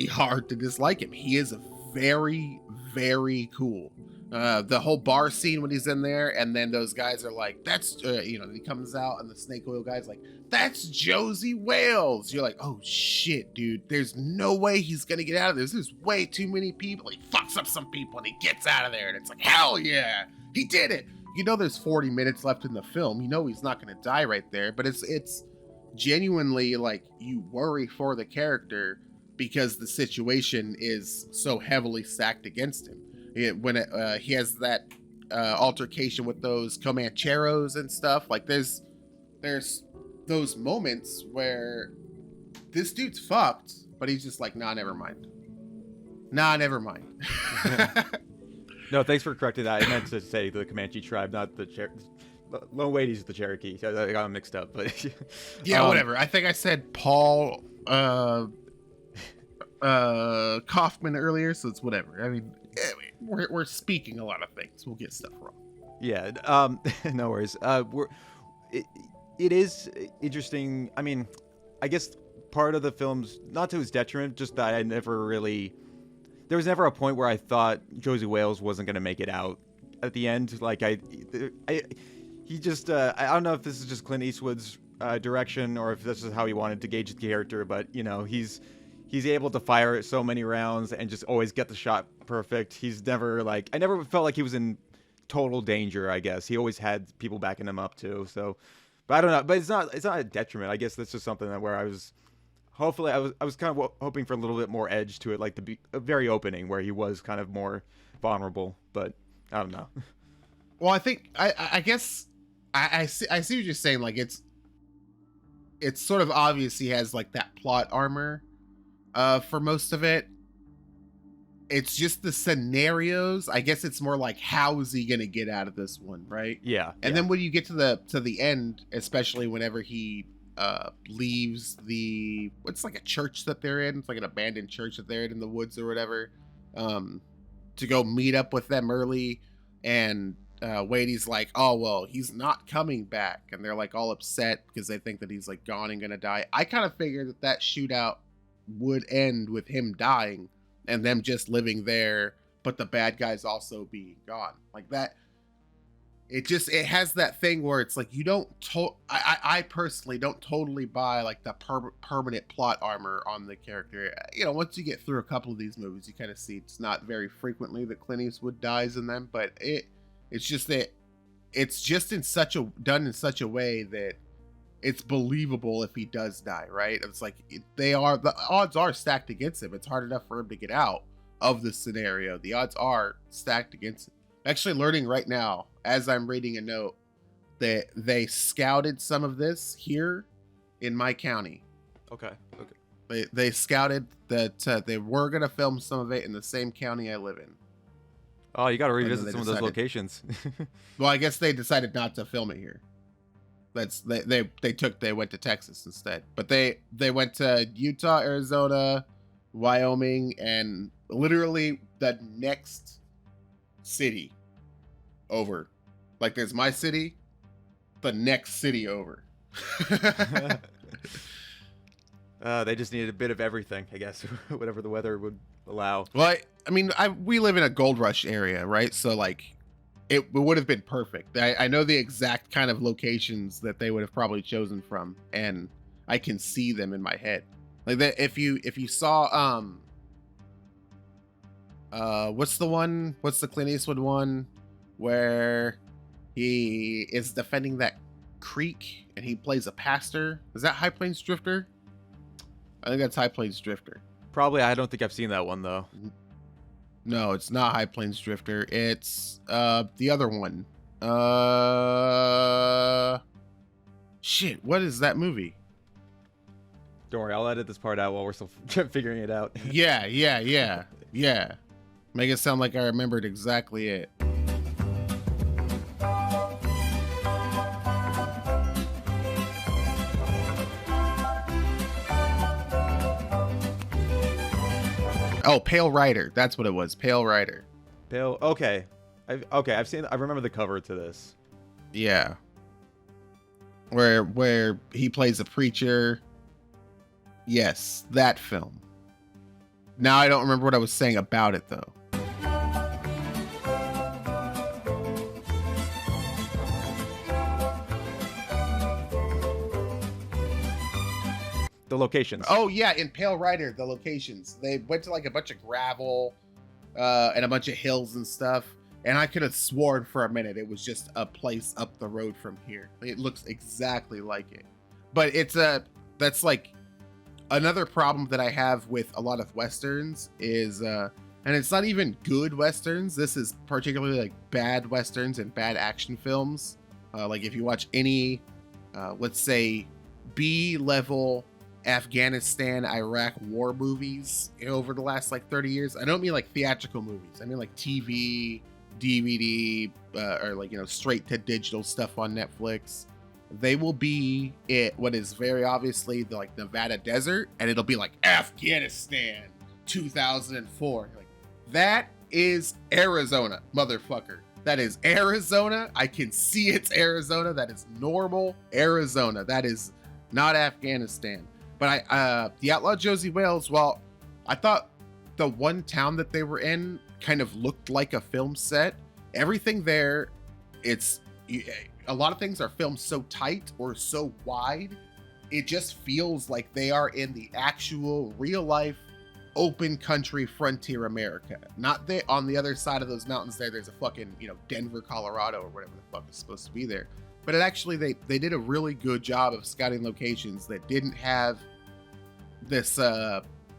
hard to dislike him. He is very, very cool. The whole bar scene when he's in there, and then those guys are like, that's he comes out and the snake oil guy's like, that's Josey Wales. You're like, oh shit, dude, there's no way he's gonna get out of this. There's way too many people. He fucks up some people and he gets out of there, and it's like, hell yeah, he did it. There's 40 minutes left in the film. He's not gonna die right there, but it's genuinely like you worry for the character because the situation is so heavily stacked against him. When he has that altercation with those Comancheros and stuff, like there's those moments where this dude's fucked, but he's just like, nah, never mind. No, thanks for correcting that. I meant to say the Comanche tribe, not the Lone Wade's the Cherokee. I got them mixed up, but yeah, whatever. I think I said Paul Kaufman earlier, so it's whatever. I mean, we're speaking a lot of things. We'll get stuff wrong. Yeah, no worries. It is interesting. I mean, I guess part of the film's not to his detriment, just that there was never a point where I thought Josey Wales wasn't going to make it out at the end. Like I don't know if this is just Clint Eastwood's direction or if this is how he wanted to gauge the character, but he's able to fire so many rounds and just always get the shot perfect. He's never I never felt like he was in total danger, I guess. He always had people backing him up too. So, but I don't know, but it's not a detriment. I guess that's just something where I was kind of hoping for a little bit more edge to it, like the very opening where he was kind of more vulnerable, but I don't know. Well, I think I guess I see what you're saying. Like it's sort of obvious he has like that plot armor for most of it. it's just the scenarios. I guess it's more like, how is he gonna get out of this one, right? Yeah. And then when you get to the end, especially whenever he leaves what's like a church that they're in, it's like an abandoned church that they're in the woods or whatever, to go meet up with them early, and Wade's like, oh well, he's not coming back, and they're like all upset because they think that he's like gone and gonna die. I kind of figured that shootout would end with him dying and them just living there, but the bad guys also being gone. Like that, it has that thing where it's like, you don't I personally don't totally buy like the permanent plot armor on the character. You know, once you get through a couple of these movies, you kind of see it's not very frequently that Clint Eastwood dies in them, but it's just that it's just done in such a way that it's believable if he does die, right? It's like the odds are stacked against him. It's hard enough for him to get out of the scenario. The odds are stacked against him. I'm actually learning right now, as I'm reading a note, that they scouted some of this here in my county. Okay. They scouted that they were going to film some of it in the same county I live in. Oh, you got to revisit some of those locations. Well, I guess they decided not to film it here. They went to Texas instead, but they went to Utah, Arizona, Wyoming, and literally the next city over. Like, there's my city, the next city over. They just needed a bit of everything, I guess, whatever the weather would allow. Well, I mean, we live in a gold rush area, right? So like, it would have been perfect. I know the exact kind of locations that they would have probably chosen from, and I can see them in my head. Like that, if you saw what's the Clint Eastwood one where he is defending that creek and he plays a pastor? Is that High Plains Drifter? I think that's High Plains Drifter. Probably. I don't think I've seen that one though. No, it's not High Plains Drifter. It's the other one. Shit, what is that movie? Don't worry, I'll edit this part out while we're still figuring it out. Yeah. Make it sound like I remembered exactly it. Oh, Pale Rider. That's what it was. Pale Rider. Pale. Okay. I've seen. I remember the cover to this. Yeah. Where he plays a preacher. Yes, that film. Now I don't remember what I was saying about it though. The locations. Oh yeah, in Pale Rider, the locations. They went to like a bunch of gravel and a bunch of hills and stuff. And I could have sworn for a minute it was just a place up the road from here. It looks exactly like it. But that's like another problem that I have with a lot of Westerns is, and it's not even good Westerns. This is particularly like bad Westerns and bad action films. Like if you watch any, let's say B-level Afghanistan, Iraq war movies over the last like 30 years. I don't mean like theatrical movies. I mean like TV, DVD, or like, straight to digital stuff on Netflix. They will be what is very obviously the like Nevada desert, and it'll be like Afghanistan 2004. Like, that is Arizona, motherfucker. That is Arizona. I can see it's Arizona. That is normal Arizona. That is not Afghanistan. But the Outlaw Josey Wales, well, I thought the one town that they were in kind of looked like a film set. Everything there, a lot of things are filmed so tight or so wide, it just feels like they are in the actual real life open country frontier America. Not that on the other side of those mountains there's a fucking, Denver, Colorado, or whatever the fuck is supposed to be there. But it actually, they did a really good job of scouting locations that didn't have this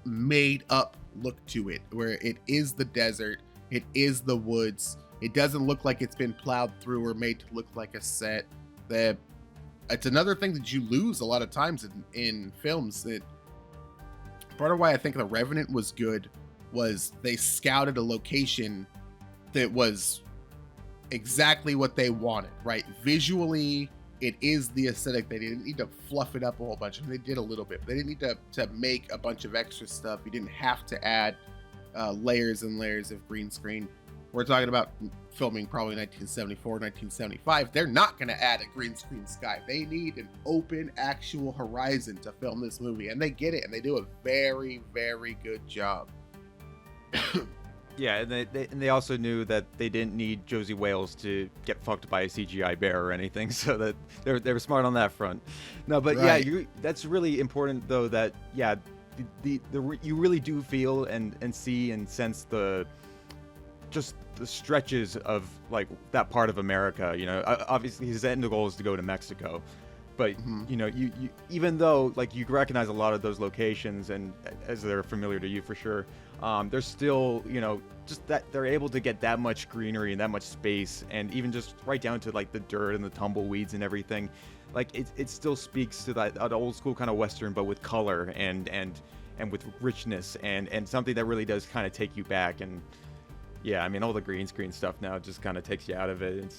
made up look to it, where it is the desert, it is the woods. It doesn't look like it's been plowed through or made to look like a set. It's another thing that you lose a lot of times in films. That part of why I think The Revenant was good was they scouted a location that was exactly what they wanted, right? Visually, it is the aesthetic. They didn't need to fluff it up a whole bunch. I mean, they did a little bit, but they didn't need to make a bunch of extra stuff. You didn't have to add layers and layers of green screen. We're talking about filming probably 1974, 1975. They're not going to add a green screen sky. They need an open, actual horizon to film this movie, and they get it, and they do a very, very good job. Yeah, and they also knew that they didn't need Josey Wales to get fucked by a CGI bear or anything, so that they were smart on that front. No, but right. Yeah, that's really important though. That you really do feel and see and sense just the stretches of like that part of America. You know, obviously his end goal is to go to Mexico, but you know, you even though like you recognize a lot of those locations and as they're familiar to you for sure, there's still, you know, just that they're able to get that much greenery and that much space, and even just right down to like the dirt and the tumbleweeds and everything. Like it still speaks to that old school kind of Western, but with color and with richness and something that really does kind of take you back. And yeah, I mean, all the green screen stuff now just kind of takes you out of it.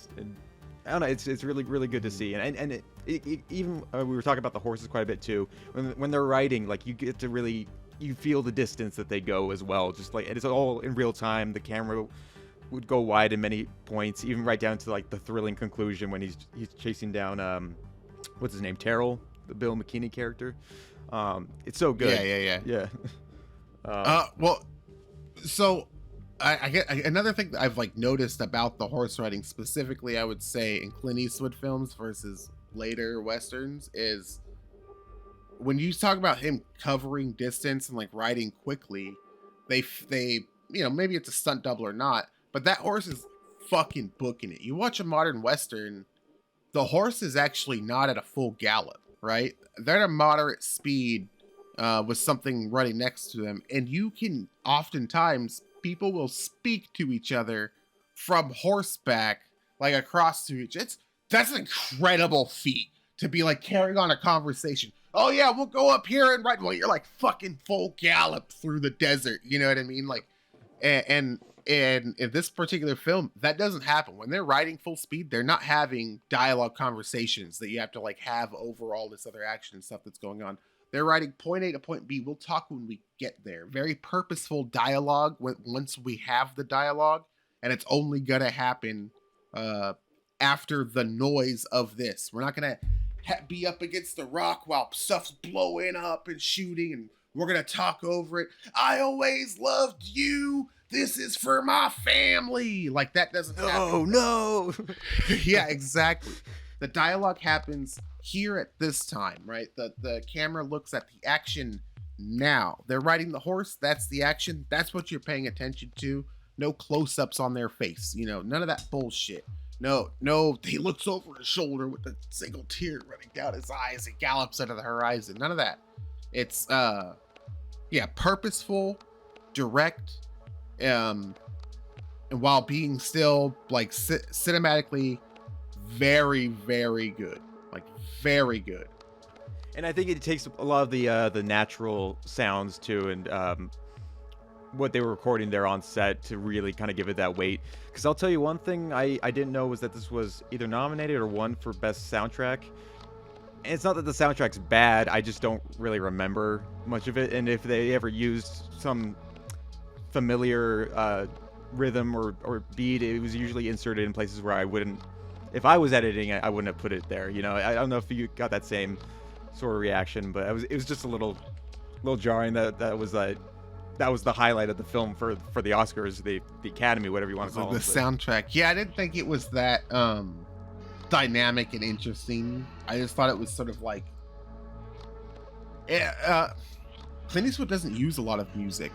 I don't know. It's really, really good to see. And it even we were talking about the horses quite a bit too. When they're riding, like you get to really, you feel the distance that they go as well. Just like it's all in real time. The camera would go wide in many points, even right down to like the thrilling conclusion when he's chasing down what's his name, Terrell, the Bill McKinney character. It's so good. Yeah. Well, so. I get another thing that I've like noticed about the horse riding specifically, I would say in Clint Eastwood films versus later Westerns, is when you talk about him covering distance and like riding quickly, they you know, maybe it's a stunt double or not, but that horse is fucking booking it. You watch a modern Western, the horse is actually not at a full gallop, right? They're at a moderate speed with something running next to them, and you can oftentimes, people will speak to each other from horseback, like across to each. That's an incredible feat to be like carrying on a conversation. Oh yeah, we'll go up here and ride. Well, you're like fucking full gallop through the desert. You know what I mean? Like, and in this particular film, that doesn't happen. When they're riding full speed, they're not having dialogue conversations that you have to like have over all this other action and stuff that's going on. They're riding point A to point B. We'll talk when we get there. Very purposeful dialogue once we have the dialogue. And it's only going to happen after the noise of this. We're not going to be up against the rock while stuff's blowing up and shooting. And we're going to talk over it. I always loved you. This is for my family. Like that doesn't happen. Oh, no. Yeah, exactly. The dialogue happens here at this time, right? The camera looks at the action now. They're riding the horse. That's the action. That's what you're paying attention to. No close-ups on their face. You know, none of that bullshit. No. He looks over his shoulder with a single tear running down his eye as he gallops into the horizon. None of that. It's purposeful, direct, and while being still like cinematically very, very good. Like very good. And I think it takes a lot of the natural sounds too, and what they were recording there on set to really kind of give it that weight. Because I'll tell you one thing I didn't know was that this was either nominated or won for best soundtrack. And it's not that the soundtrack's bad, I just don't really remember much of it. And if they ever used some familiar rhythm or beat, it was usually inserted in places where I wouldn't. If I was editing, I wouldn't have put it there. You know, I don't know if you got that same sort of reaction, but it was just a little jarring that was the highlight of the film for the Oscars, the Academy, whatever you want to call it. The soundtrack. Yeah, I didn't think it was that dynamic and interesting. I just thought it was sort of like, Clint Eastwood doesn't use a lot of music.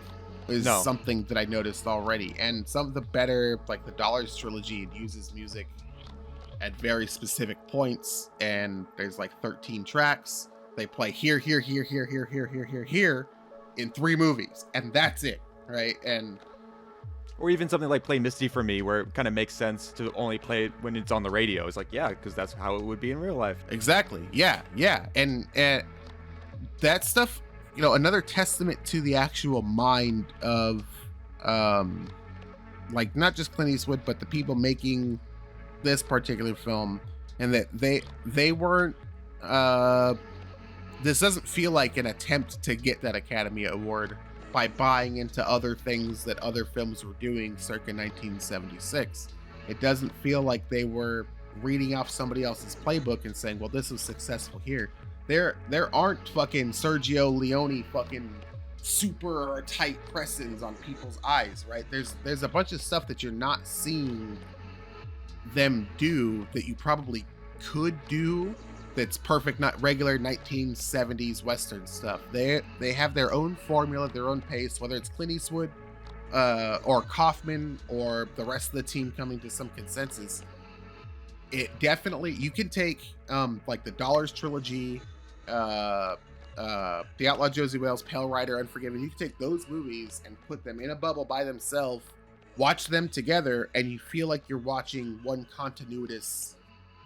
Is something that I noticed already, and some of the better, like the Dollars trilogy, it uses music at very specific points, and there's like 13 tracks. They play here in 3 movies, and that's it, right? And or even something like Play Misty for Me, where it kind of makes sense to only play it when it's on the radio. It's like, yeah, because that's how it would be in real life. Exactly. Yeah. And that stuff, you know, another testament to the actual mind of like not just Clint Eastwood, but the people making this particular film, and that they weren't. This doesn't feel like an attempt to get that Academy Award by buying into other things that other films were doing circa 1976. It doesn't feel like they were reading off somebody else's playbook and saying, well, this was successful here. There aren't fucking Sergio Leone fucking super tight pressings on people's eyes, right? There's a bunch of stuff that you're not seeing them do that you probably could do that's perfect, not regular 1970s Western stuff. They have their own formula, their own pace, whether it's Clint Eastwood or Kaufman or the rest of the team coming to some consensus. It definitely, you can take like the Dollars trilogy, the Outlaw Josey Wales, Pale Rider, Unforgiven. You can take those movies and put them in a bubble by themselves, watch them together, and you feel like you're watching one continuous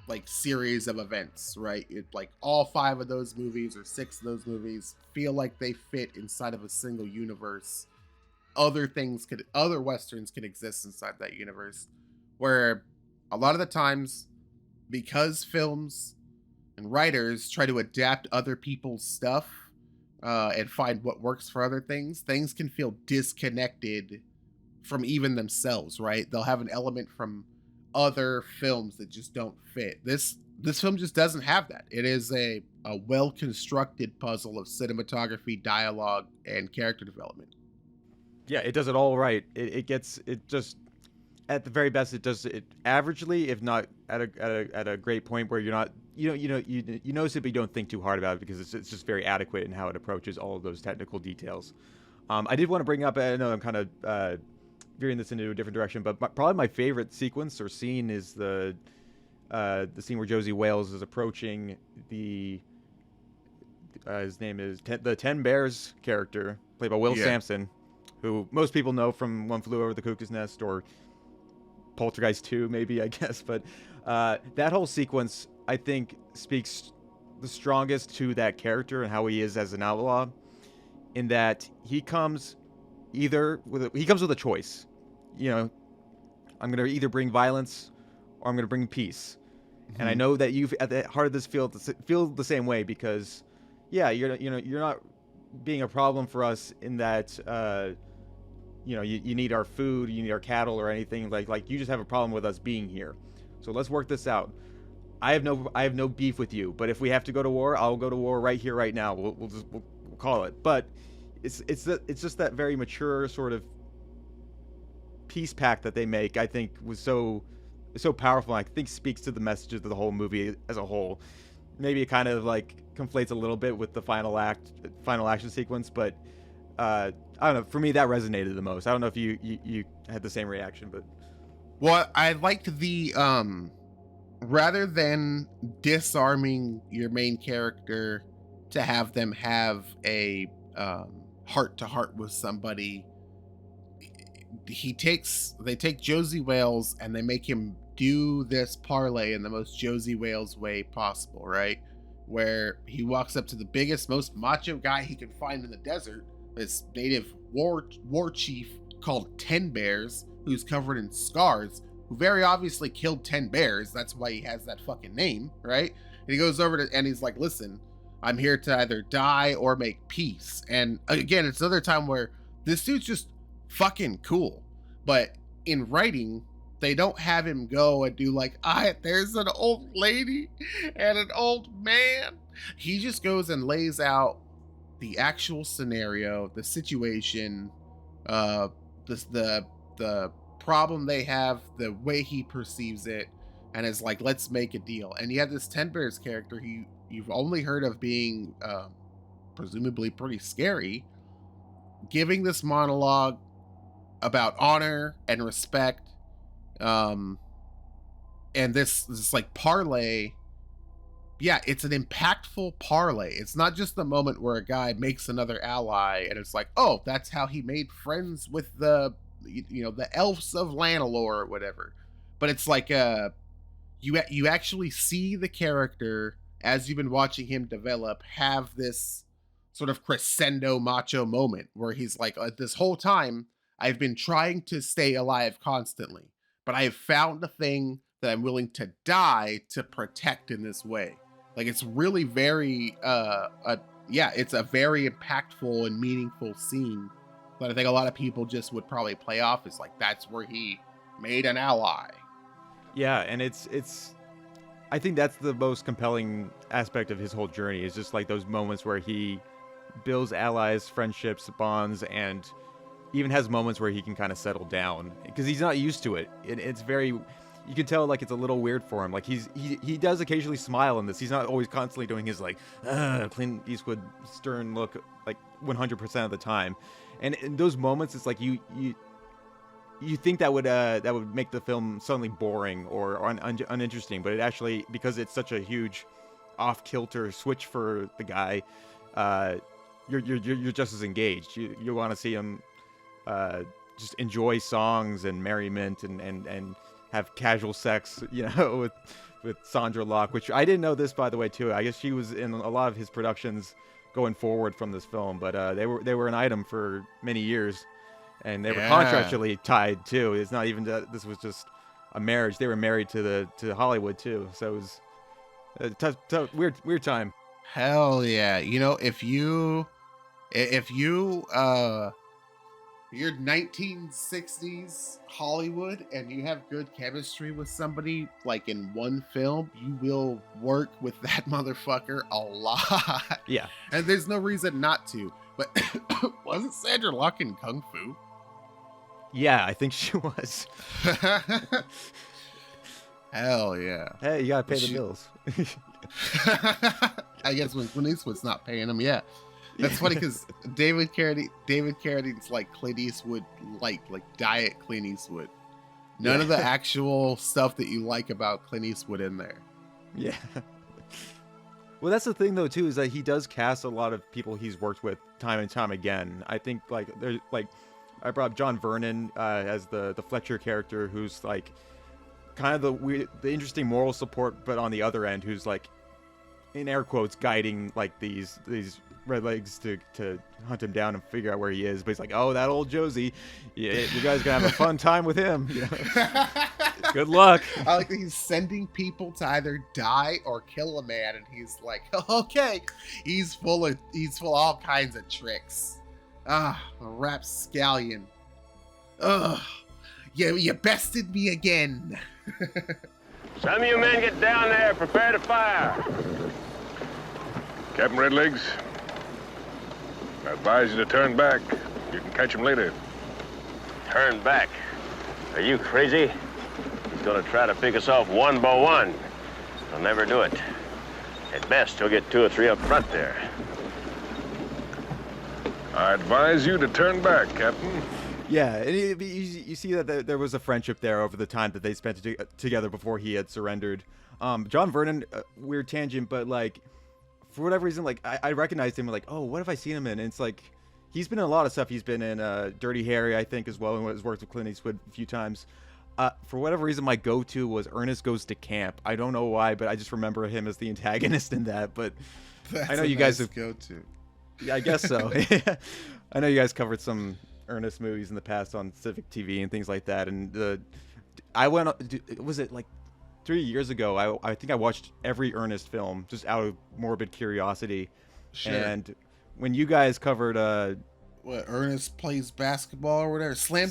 like series of events, right? It like all 5 of those movies or 6 of those movies feel like they fit inside of a single universe. Other Westerns could exist inside that universe, where a lot of the times, because films and writers try to adapt other people's stuff and find what works for other things can feel disconnected from even themselves, right? They'll have an element from other films that just don't fit. This film just doesn't have that. It is a well-constructed puzzle of cinematography, dialogue, and character development. Yeah, it does it all right. It just at the very best, it does it averagely, if not at a great point where you're not, you notice it, but you don't think too hard about it because it's just very adequate in how it approaches all of those technical details. I did want to bring up, I know I'm kind of veering this into a different direction, but probably my favorite sequence or scene is the scene where Josey Wales is approaching his name is the 10 Bears character played by Will Sampson, who most people know from One Flew Over the Cuckoo's Nest or Poltergeist 2, maybe, I guess. But that whole sequence, I think, speaks the strongest to that character and how he is as an outlaw, in that he comes with a choice. I'm going to either bring violence or I'm going to bring peace. Mm-hmm. And I know that you at the heart of this feel the same way, because you're not being a problem for us in that you need our food, you need our cattle or anything, like you just have a problem with us being here. So let's work this out. I have no beef with you, but if we have to go to war, I'll go to war right here, right now. We'll call it. But it's just that very mature sort of peace pact that they make, I think, was so powerful, and I think speaks to the messages of the whole movie as a whole. Maybe it kind of like conflates a little bit with the final action sequence, but I don't know, for me that resonated the most. I don't know if you had the same reaction, but well, I liked the rather than disarming your main character to have them have a heart to heart with somebody, they take Josey Wales and they make him do this parlay in the most Josey Wales way possible, right? Where he walks up to the biggest, most macho guy he can find in the desert, this native war chief called 10 Bears, who's covered in scars, who very obviously killed 10 bears. That's why he has that fucking name, right? And he goes over and he's like, listen, I'm here to either die or make peace. And again, it's another time where this dude's just fucking cool. But in writing, they don't have him go and do like, there's an old lady and an old man. He just goes and lays out the actual scenario, the situation, the problem they have, the way he perceives it, and is like, let's make a deal. And you have this 10 Bears character who you've only heard of being presumably pretty scary, giving this monologue about honor and respect, and this like parlay. Yeah, it's an impactful parlay. It's not just the moment where a guy makes another ally and it's like, oh, that's how he made friends with the elves of Lanalore or whatever. But it's like you actually see the character, as you've been watching him develop, have this sort of crescendo macho moment where he's like, this whole time I've been trying to stay alive constantly, but I have found a thing that I'm willing to die to protect in this way. Like, it's really very, it's a very impactful and meaningful scene that I think a lot of people just would probably play off as like, that's where he made an ally. Yeah, and it's I think that's the most compelling aspect of his whole journey, is just like those moments where he builds allies, friendships, bonds, and even has moments where he can kind of settle down because he's not used to it. It's very, you can tell like it's a little weird for him. Like he does occasionally smile in this. He's not always constantly doing his like Clint Eastwood stern look like 100% of the time. And in those moments, it's like you think that would make the film suddenly boring or uninteresting, but it actually, because it's such a huge off-kilter switch for the guy, you're just as engaged. You want to see him just enjoy songs and merriment and have casual sex, with Sandra Locke, which I didn't know this, by the way, too. I guess she was in a lot of his productions going forward from this film, but they were an item for many years, and they were contractually tied too. It's not even that this was just a marriage; they were married to Hollywood too. So it was a tough, weird time. Hell yeah! If you're 1960s Hollywood and you have good chemistry with somebody, like in one film, you will work with that motherfucker a lot. Yeah. And there's no reason not to. But wasn't Sandra Locke in Kung Fu? Yeah, I think she was. Hell yeah. Hey, you gotta pay the bills. I guess when Clint Eastwood's not paying him, yeah. That's funny because David Carradine's like Clint Eastwood, like diet Clint Eastwood. None of the actual stuff that you like about Clint Eastwood in there. Yeah. Well, that's the thing though too, is that he does cast a lot of people he's worked with time and time again. I think there's I brought up John Vernon as the Fletcher character, who's like kind of the interesting moral support, but on the other end, who's like, in air quotes, guiding like these redlegs to hunt him down and figure out where he is. But he's like, oh, that old Josey, yeah, you guys gonna have a fun time with him. Good luck. I like that he's sending people to either die or kill a man, and he's like, okay, he's full of all kinds of tricks. A rapscallion. You bested me again. Some of you men get down there, prepare to fire. Captain Redlegs, I advise you to turn back. You can catch him later. Turn back. Are you crazy? He's gonna try to pick us off one by one. He'll never do it. At best, he'll get 2 or 3 up front there. I advise you to turn back, Captain. Yeah, and you see that there was a friendship there over the time that they spent together before he had surrendered. John Vernon, weird tangent, but like, for whatever reason, like I recognized him, like, oh, what have I seen him in? And it's like, he's been in a lot of stuff. He's been in Dirty Harry, I think, as well, and has worked with Clint Eastwood a few times. For whatever reason, my go-to was Ernest Goes to Camp. I don't know why, but I just remember him as the antagonist in that. But I know you guys have go-to. Yeah, I guess so. I know you guys covered some Ernest movies in the past on Civic TV and things like that. And I went, was it like 3 years ago? I think I watched every Ernest film just out of morbid curiosity. Sure. And when you guys covered what, Ernest Plays Basketball or whatever, Slam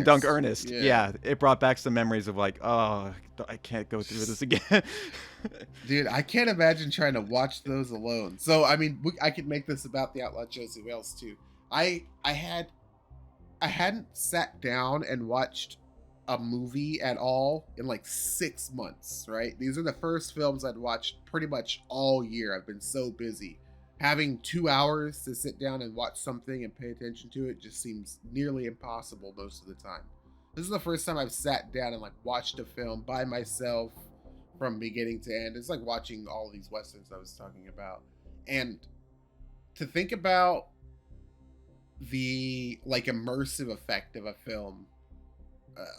Dunk Ernest. Yeah, it brought back some memories of like, oh, I can't go through this again. Dude, I can't imagine trying to watch those alone. So I mean, I could make this about the Outlaw Josey Wales too. I hadn't sat down and watched a movie at all in like 6 months, right? These are the first films I'd watched pretty much all year. I've been so busy. Having 2 hours to sit down and watch something and pay attention to it just seems nearly impossible most of the time. This is the first time I've sat down and like watched a film by myself from beginning to end. It's like watching all these Westerns I was talking about. And to think about the like immersive effect of a film,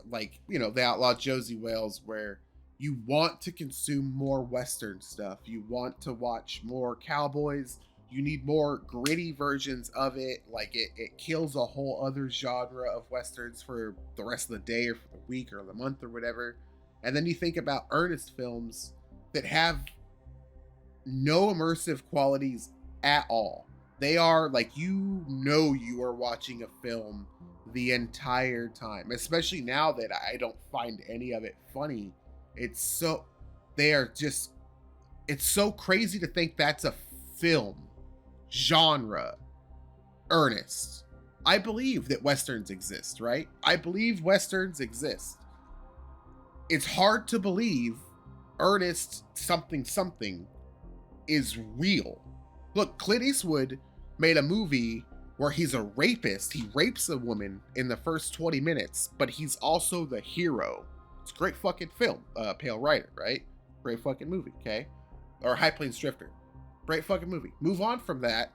like, you know, The Outlaw Josey Wales, where you want to consume more Western stuff. You want to watch more cowboys. You need more gritty versions of it. Like it kills a whole other genre of westerns for the rest of the day or for the week or the month or whatever. And then you think about earnest films that have no immersive qualities at all. They are like, you are watching a film the entire time, especially now that I don't find any of it funny. It's so crazy to think that's a film genre. Earnest. I believe that westerns exist, right? I believe westerns exist. It's hard to believe earnest something is real. Look, Clint Eastwood made a movie where he's a rapist. He rapes a woman in the first 20 minutes, but he's also the hero. It's a great fucking film. Pale Rider, right? Great fucking movie, okay? Or High Plains Drifter. Great fucking movie. Move on from that.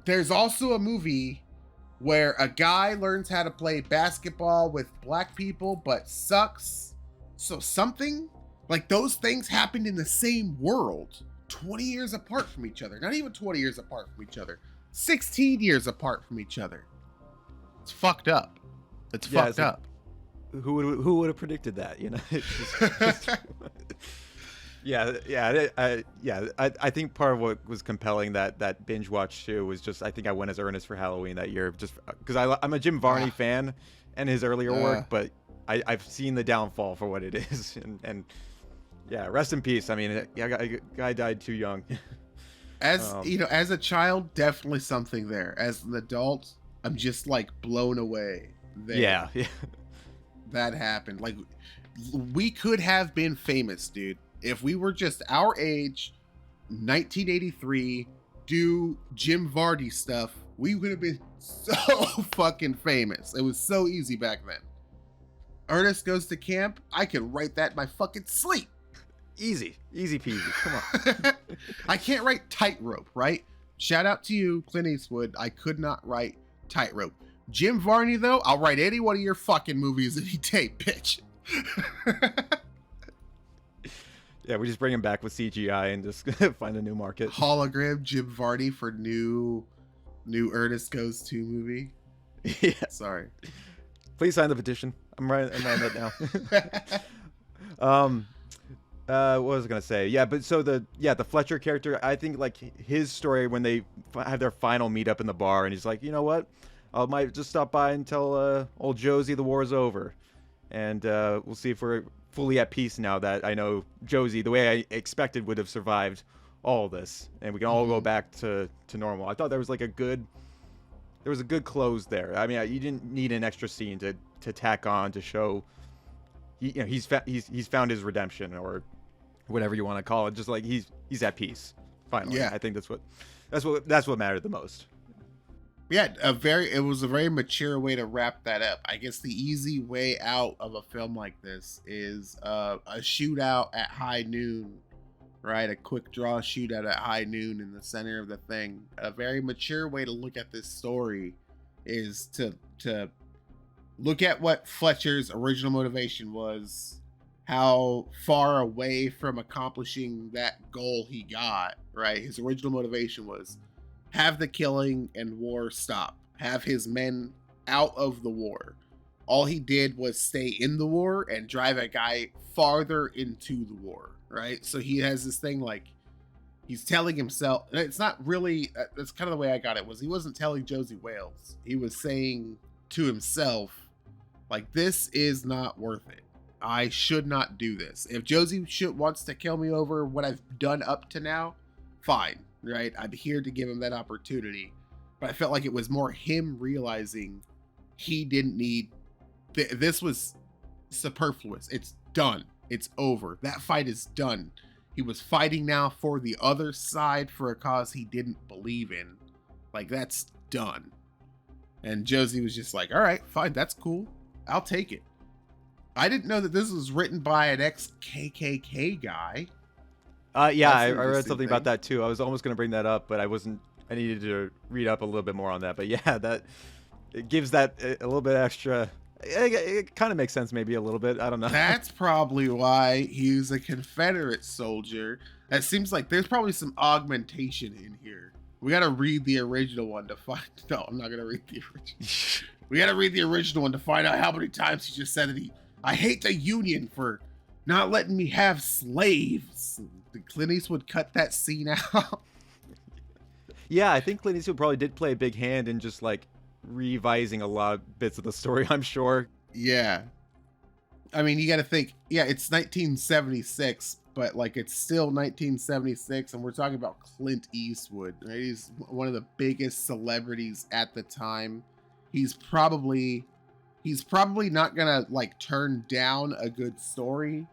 There's also a movie where a guy learns how to play basketball with black people, but sucks. So something like those things happened in the same world, 20 years apart from each other. Not even 20 years apart from each other. 16 years apart from each other. It's fucked up. It's fucked up. Who would have predicted that? You know. I think part of what was compelling that binge watch too was just I think I went as earnest for Halloween that year just because I'm a Jim Varney fan and his earlier work, but I've seen the downfall for what it is, and yeah, rest in peace. I mean, guy died too young. As you know, as a child, definitely something there. As an adult, I'm just like blown away. Yeah. That happened. Like, we could have been famous, dude, if we were just our age, 1983, do Jim Varney stuff. We would have been so fucking famous. It was so easy back then. Ernest Goes to Camp. I could write that in my fucking sleep. Easy peasy. Come on. I can't write Tightrope, right? Shout out to you, Clint Eastwood. I could not write Tightrope. Jim Varney, though, I'll write any one of your fucking movies any day, bitch. Yeah, we just bring him back with CGI and just find a new market. Hologram Jim Varney for new Ernest Goes To movie. Yeah. Sorry. Please sign the petition. I'm writing that now. What was I gonna say? Yeah, but so the Fletcher character, I think like his story when they have their final meetup in the bar, and he's like, you know what, I might just stop by and tell old Josey the war's over, and we'll see if we're fully at peace now that I know Josey, the way I expected, would have survived all this, and we can all go back to normal. I thought there was a good close there. I mean, you didn't need an extra scene to tack on to show, he's found his redemption or whatever you want to call it. Just like he's at peace finally. Yeah, I think that's what mattered the most. Yeah, it was a very mature way to wrap that up. I guess the easy way out of a film like this is a shootout at high noon, right? A quick draw shootout at high noon in the center of the thing. A very mature way to look at this story is to look at what Fletcher's original motivation was, how far away from accomplishing that goal he got, right? His original motivation was have the killing and war stop. Have his men out of the war. All he did was stay in the war and drive a guy farther into the war, right? So he has this thing like he's telling himself, and it's not really, that's kind of the way I got it, was he wasn't telling Josey Wales. He was saying to himself, like, this is not worth it. I should not do this. If Josey wants to kill me over what I've done up to now, fine. Right? I'm here to give him that opportunity. But I felt like it was more him realizing he didn't need this was superfluous. It's done. It's over. That fight is done. He was fighting now for the other side for a cause he didn't believe in. Like, that's done. And Josey was just like, all right, fine, that's cool. I'll take it. I didn't know that this was written by an ex-KKK guy. Yeah, I read something about that too. I was almost going to bring that up, but I needed to read up a little bit more on that. But yeah, it gives that a little bit extra. It kind of makes sense, maybe a little bit. I don't know. That's probably why he was a Confederate soldier. It seems like there's probably some augmentation in here. We gotta read the original one to find. No, I'm not gonna read the original. We gotta read the original one to find out how many times he just said that I hate the Union for not letting me have slaves. Did Clint Eastwood cut that scene out? Yeah, I think Clint Eastwood probably did play a big hand in just like revising a lot of bits of the story, I'm sure. Yeah. I mean, you got to think, yeah, it's 1976, but like it's still 1976, and we're talking about Clint Eastwood, right? He's one of the biggest celebrities at the time. He's probably not gonna like turn down a good story,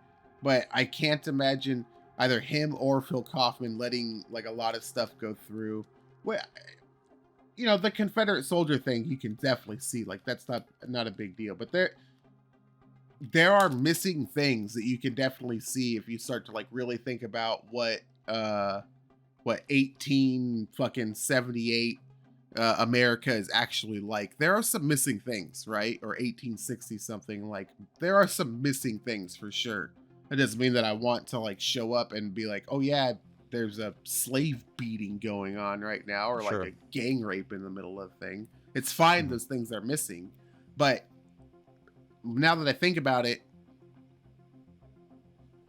but I can't imagine either him or Phil Kaufman letting like a lot of stuff go through. Well, you know, the Confederate soldier thing, you can definitely see like that's not a big deal, but there are missing things that you can definitely see if you start to like really think about what 1878 America is actually like. There are some missing things, right? Or 1860 something, like there are some missing things for sure. It doesn't mean that I want to like show up and be like, oh yeah, there's a slave beating going on right now, or Sure. like a gang rape in the middle of the thing. It's fine, those things are missing, but now that I think about it,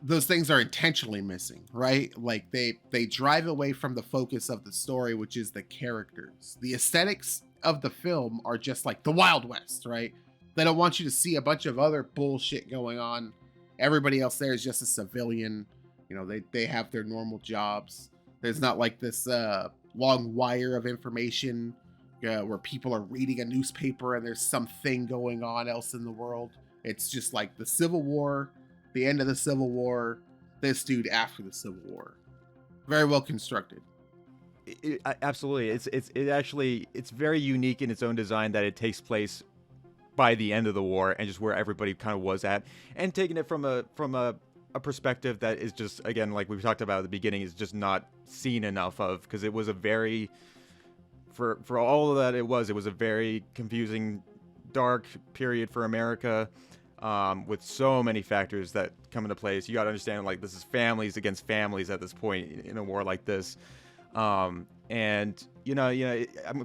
those things are intentionally missing, right? Like they drive away from the focus of the story, which is the characters. The aesthetics of the film are just like the Wild West, right? They don't want you to see a bunch of other bullshit going on. Everybody else there is just a civilian. You know, they have their normal jobs. There's not like this long wire of information where people are reading a newspaper and there's something going on else in the world. It's just like the Civil War, the end of the Civil War, this dude after the Civil War. Very well constructed. Absolutely. It's very unique in its own design that it takes place by the end of the war and just where everybody kind of was at, and taking it from a perspective that is just, again, like we've talked about at the beginning, is just not seen enough of, because it was a very, for all of that it was a very confusing, dark period for America, with so many factors that come into place. You got to understand, like, this is families against families at this point in a war like this, and I'm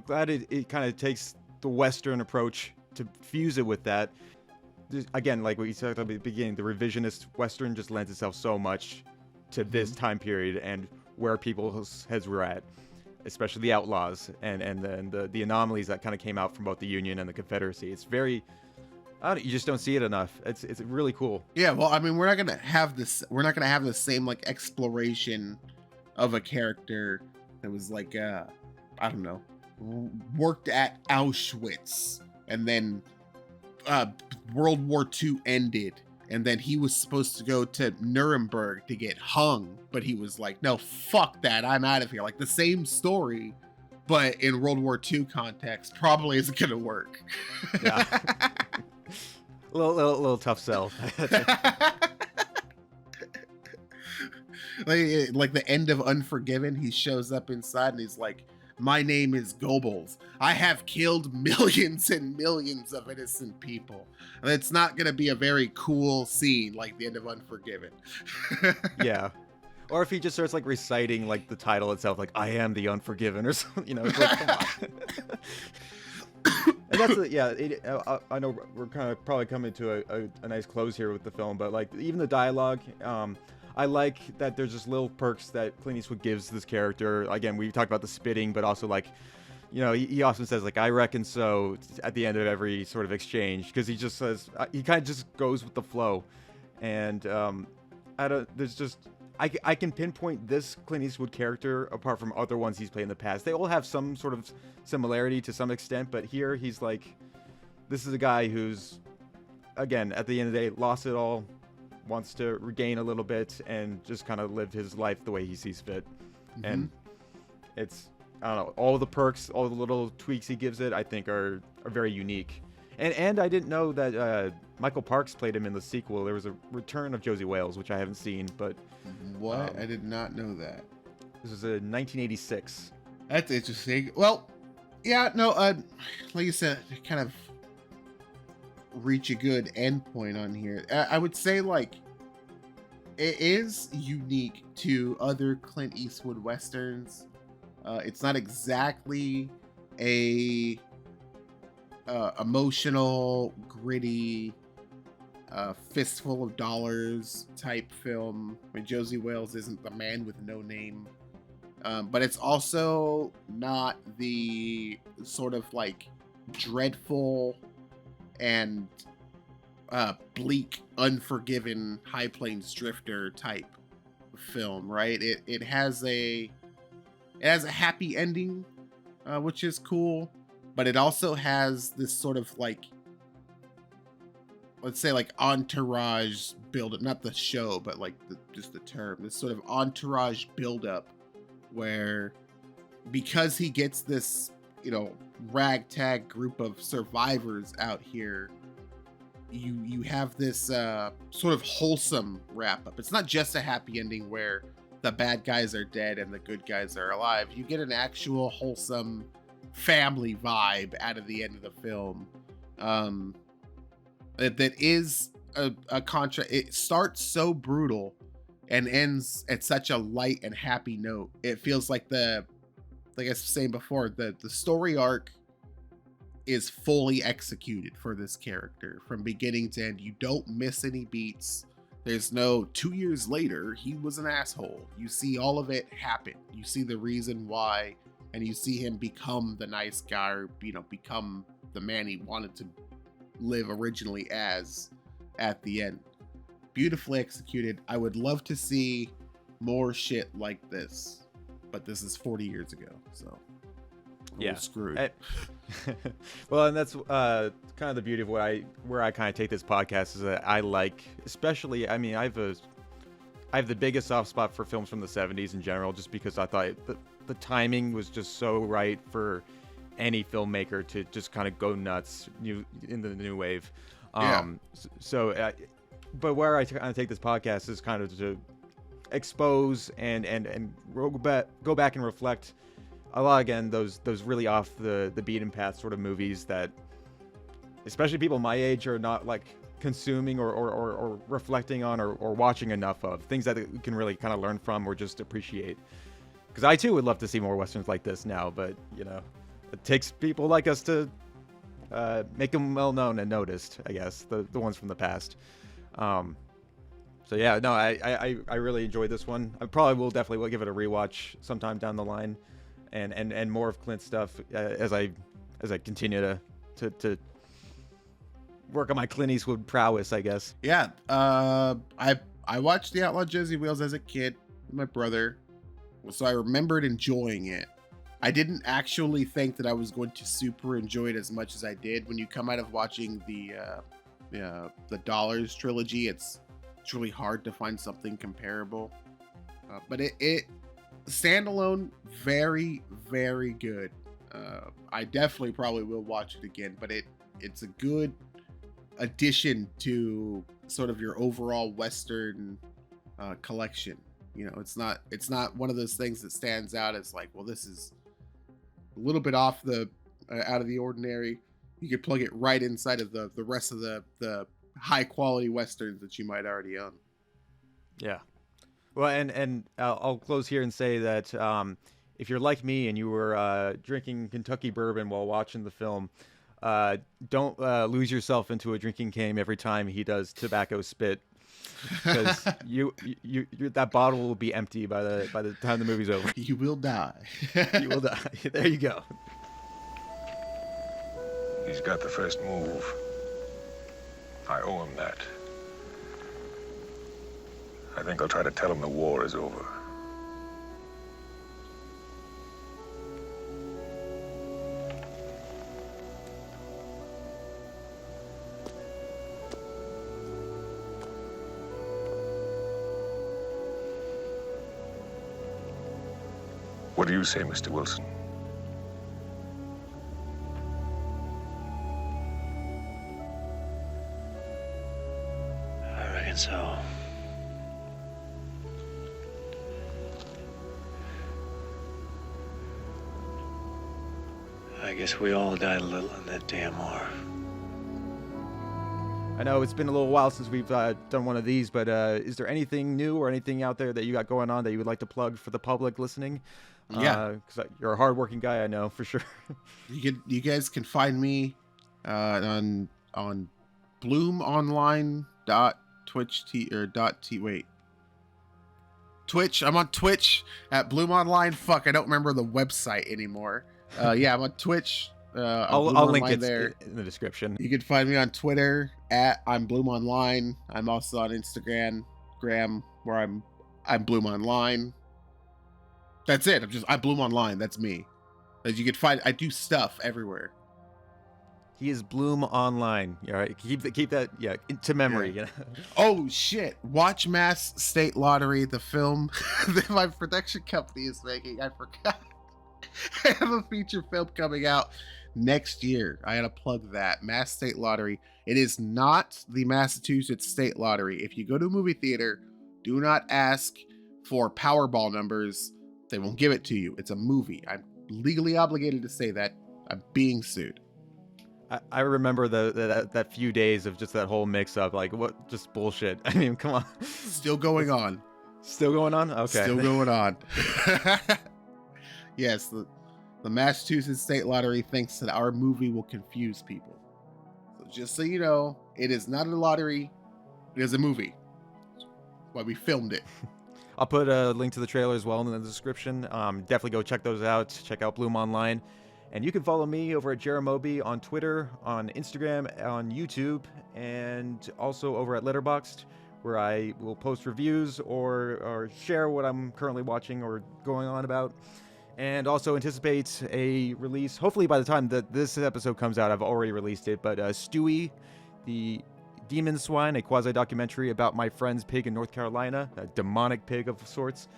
glad it kind of takes the Western approach to fuse it with that. Again, like what you talked about at the beginning, the revisionist Western just lends itself so much to this time period and where people's heads were at, especially the outlaws and the anomalies that kind of came out from both the Union and the Confederacy. It's very, you just don't see it enough. It's really cool. Yeah, well, I mean, we're not gonna have the same like exploration of a character that was like I don't know, worked at Auschwitz, and then World War II ended, and then he was supposed to go to Nuremberg to get hung, but he was like, no, fuck that, I'm out of here. Like the same story, but in World War II context, probably isn't gonna work. Yeah. little tough sell. like the end of Unforgiven, he shows up inside and he's like, my name is Goebbels. I have killed millions and millions of innocent people. And it's not going to be a very cool scene like the end of Unforgiven. Yeah. Or if he just starts like reciting like the title itself, like I am the Unforgiven or something, it's like, come on. And that's I know we're kind of probably coming to a nice close here with the film, but like even the dialogue, I like that there's just little perks that Clint Eastwood gives this character. Again, we talked about the spitting, but also like, he often says like, I reckon so at the end of every sort of exchange, because he just says, he kind of just goes with the flow. And I can pinpoint this Clint Eastwood character apart from other ones he's played in the past. They all have some sort of similarity to some extent, but here he's like, this is a guy who's, again, at the end of the day, lost it all, wants to regain a little bit, and just kind of live his life the way he sees fit. Mm-hmm. And it's, I don't know, all the perks, all the little tweaks he gives it, I think are very unique. And I didn't know that Michael Parks played him in the sequel. There was a return of Josie Wales, which I haven't seen, but... What? I did not know that. This was in 1986. That's interesting. Well, yeah, no, like you said, kind of reach a good endpoint on here. I would say, like, it is unique to other Clint Eastwood westerns. It's not exactly a emotional, gritty, fistful of dollars type film. I mean, Josey Wales isn't the man with no name, but it's also not the sort of like dreadful and bleak, Unforgiven, High Plains Drifter type film, right? It has a happy ending, which is cool, but it also has this sort of like, let's say like entourage build-up, not the show, but like just the term, this sort of entourage build-up where because he gets this, ragtag group of survivors out here, you have this sort of wholesome wrap-up. It's not just a happy ending where the bad guys are dead and the good guys are alive. You get an actual wholesome family vibe out of the end of the film. That is a contrast. It starts so brutal and ends at such a light and happy note. It feels like like I was saying before, the story arc is fully executed for this character from beginning to end. You don't miss any beats. There's no 2 years later, he was an asshole. You see all of it happen. You see the reason why, and you see him become the nice guy, or, become the man he wanted to live originally as at the end. Beautifully executed. I would love to see more shit like this, but this is 40 years ago, so yeah, screwed. Well, and that's kind of the beauty of where I kind of take this podcast is that I like, especially, I mean, I have the biggest soft spot for films from the 70s in general, just because I thought the timing was just so right for any filmmaker to just kind of go nuts in the new wave. But where I kind of take this podcast is kind of to expose and go back and reflect a lot, again, those really off the beaten path sort of movies that especially people my age are not like consuming or reflecting on or watching enough of, things that we can really kind of learn from or just appreciate. Because I too would love to see more westerns like this now, but it takes people like us to make them well known and noticed, I guess, the ones from the past. So yeah, no, I really enjoyed this one. I probably will definitely give it a rewatch sometime down the line, and more of Clint's stuff as I continue to work on my Clint Eastwood prowess, I guess. Yeah, I watched the Outlaw Josey Wales as a kid with my brother, so I remembered enjoying it. I didn't actually think that I was going to super enjoy it as much as I did. When you come out of watching the Dollars trilogy, it's really hard to find something comparable. But it standalone, very, very good. I definitely probably will watch it again, but it's a good addition to sort of your overall Western collection. It's not one of those things that stands out as like, well, this is a little bit off the out of the ordinary. You could plug it right inside of the rest of the high quality Westerns that you might already own. Yeah. Well, and I'll close here and say that if you're like me and you were drinking Kentucky bourbon while watching the film, don't lose yourself into a drinking game every time he does tobacco spit, because you that bottle will be empty by the time the movie's over. You will die. You will die. There you go. He's got the first move. I owe him that. I think I'll try to tell him the war is over. What do you say, Mr. Wilson? I reckon so. I guess we all died a little in that damn war. I know it's been a little while since we've done one of these, but is there anything new or anything out there that you got going on that you would like to plug for the public listening? Yeah, because you're a hardworking guy, I know for sure. You guys can find me on Twitch. I'm on Twitch at BloomOnline. Fuck, I don't remember the website anymore. Yeah, I'm on Twitch. I'll link it there in the description. You can find me on Twitter at I'm BloomOnline. I'm also on Instagram, where I'm BloomOnline. That's it. I'm BloomOnline. That's me. As you can find, I do stuff everywhere. He is BloomOnline. All right, keep that to memory. Yeah. Oh shit! Watch Mass State Lottery, the film that my production company is making. I forgot. I have a feature film coming out next year. I gotta plug that. Mass State Lottery. It is not the Massachusetts State Lottery. If you go to a movie theater, do not ask for Powerball numbers. They won't give it to you. It's a movie. I'm legally obligated to say that. I'm being sued. I remember that few days of just that whole mix-up. Like, what? Just bullshit. I mean, come on. Still going on. Still going on? Okay. Still going on. Yes, the Massachusetts State Lottery thinks that our movie will confuse people. So just so you know, it is not a lottery. It is a movie. That's why we filmed it. I'll put a link to the trailer as well in the description. Definitely go check those out. Check out BloomOnline. And you can follow me over at Jeramobi on Twitter, on Instagram, on YouTube, and also over at LETTERBOXD, where I will post reviews or share what I'm currently watching or going on about. And also anticipate a release. Hopefully by the time that this episode comes out, I've already released it. But Stewie, the Demon Swine, a quasi-documentary about my friend's pig in North Carolina, a demonic pig of sorts.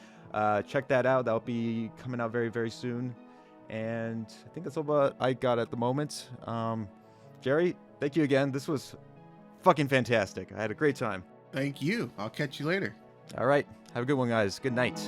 Check that out. That'll be coming out very, very soon. And I think that's all what I got at the moment. Jerry, thank you again. This was fucking fantastic. I had a great time. Thank you. I'll catch you later. All right. Have a good one, guys. Good night.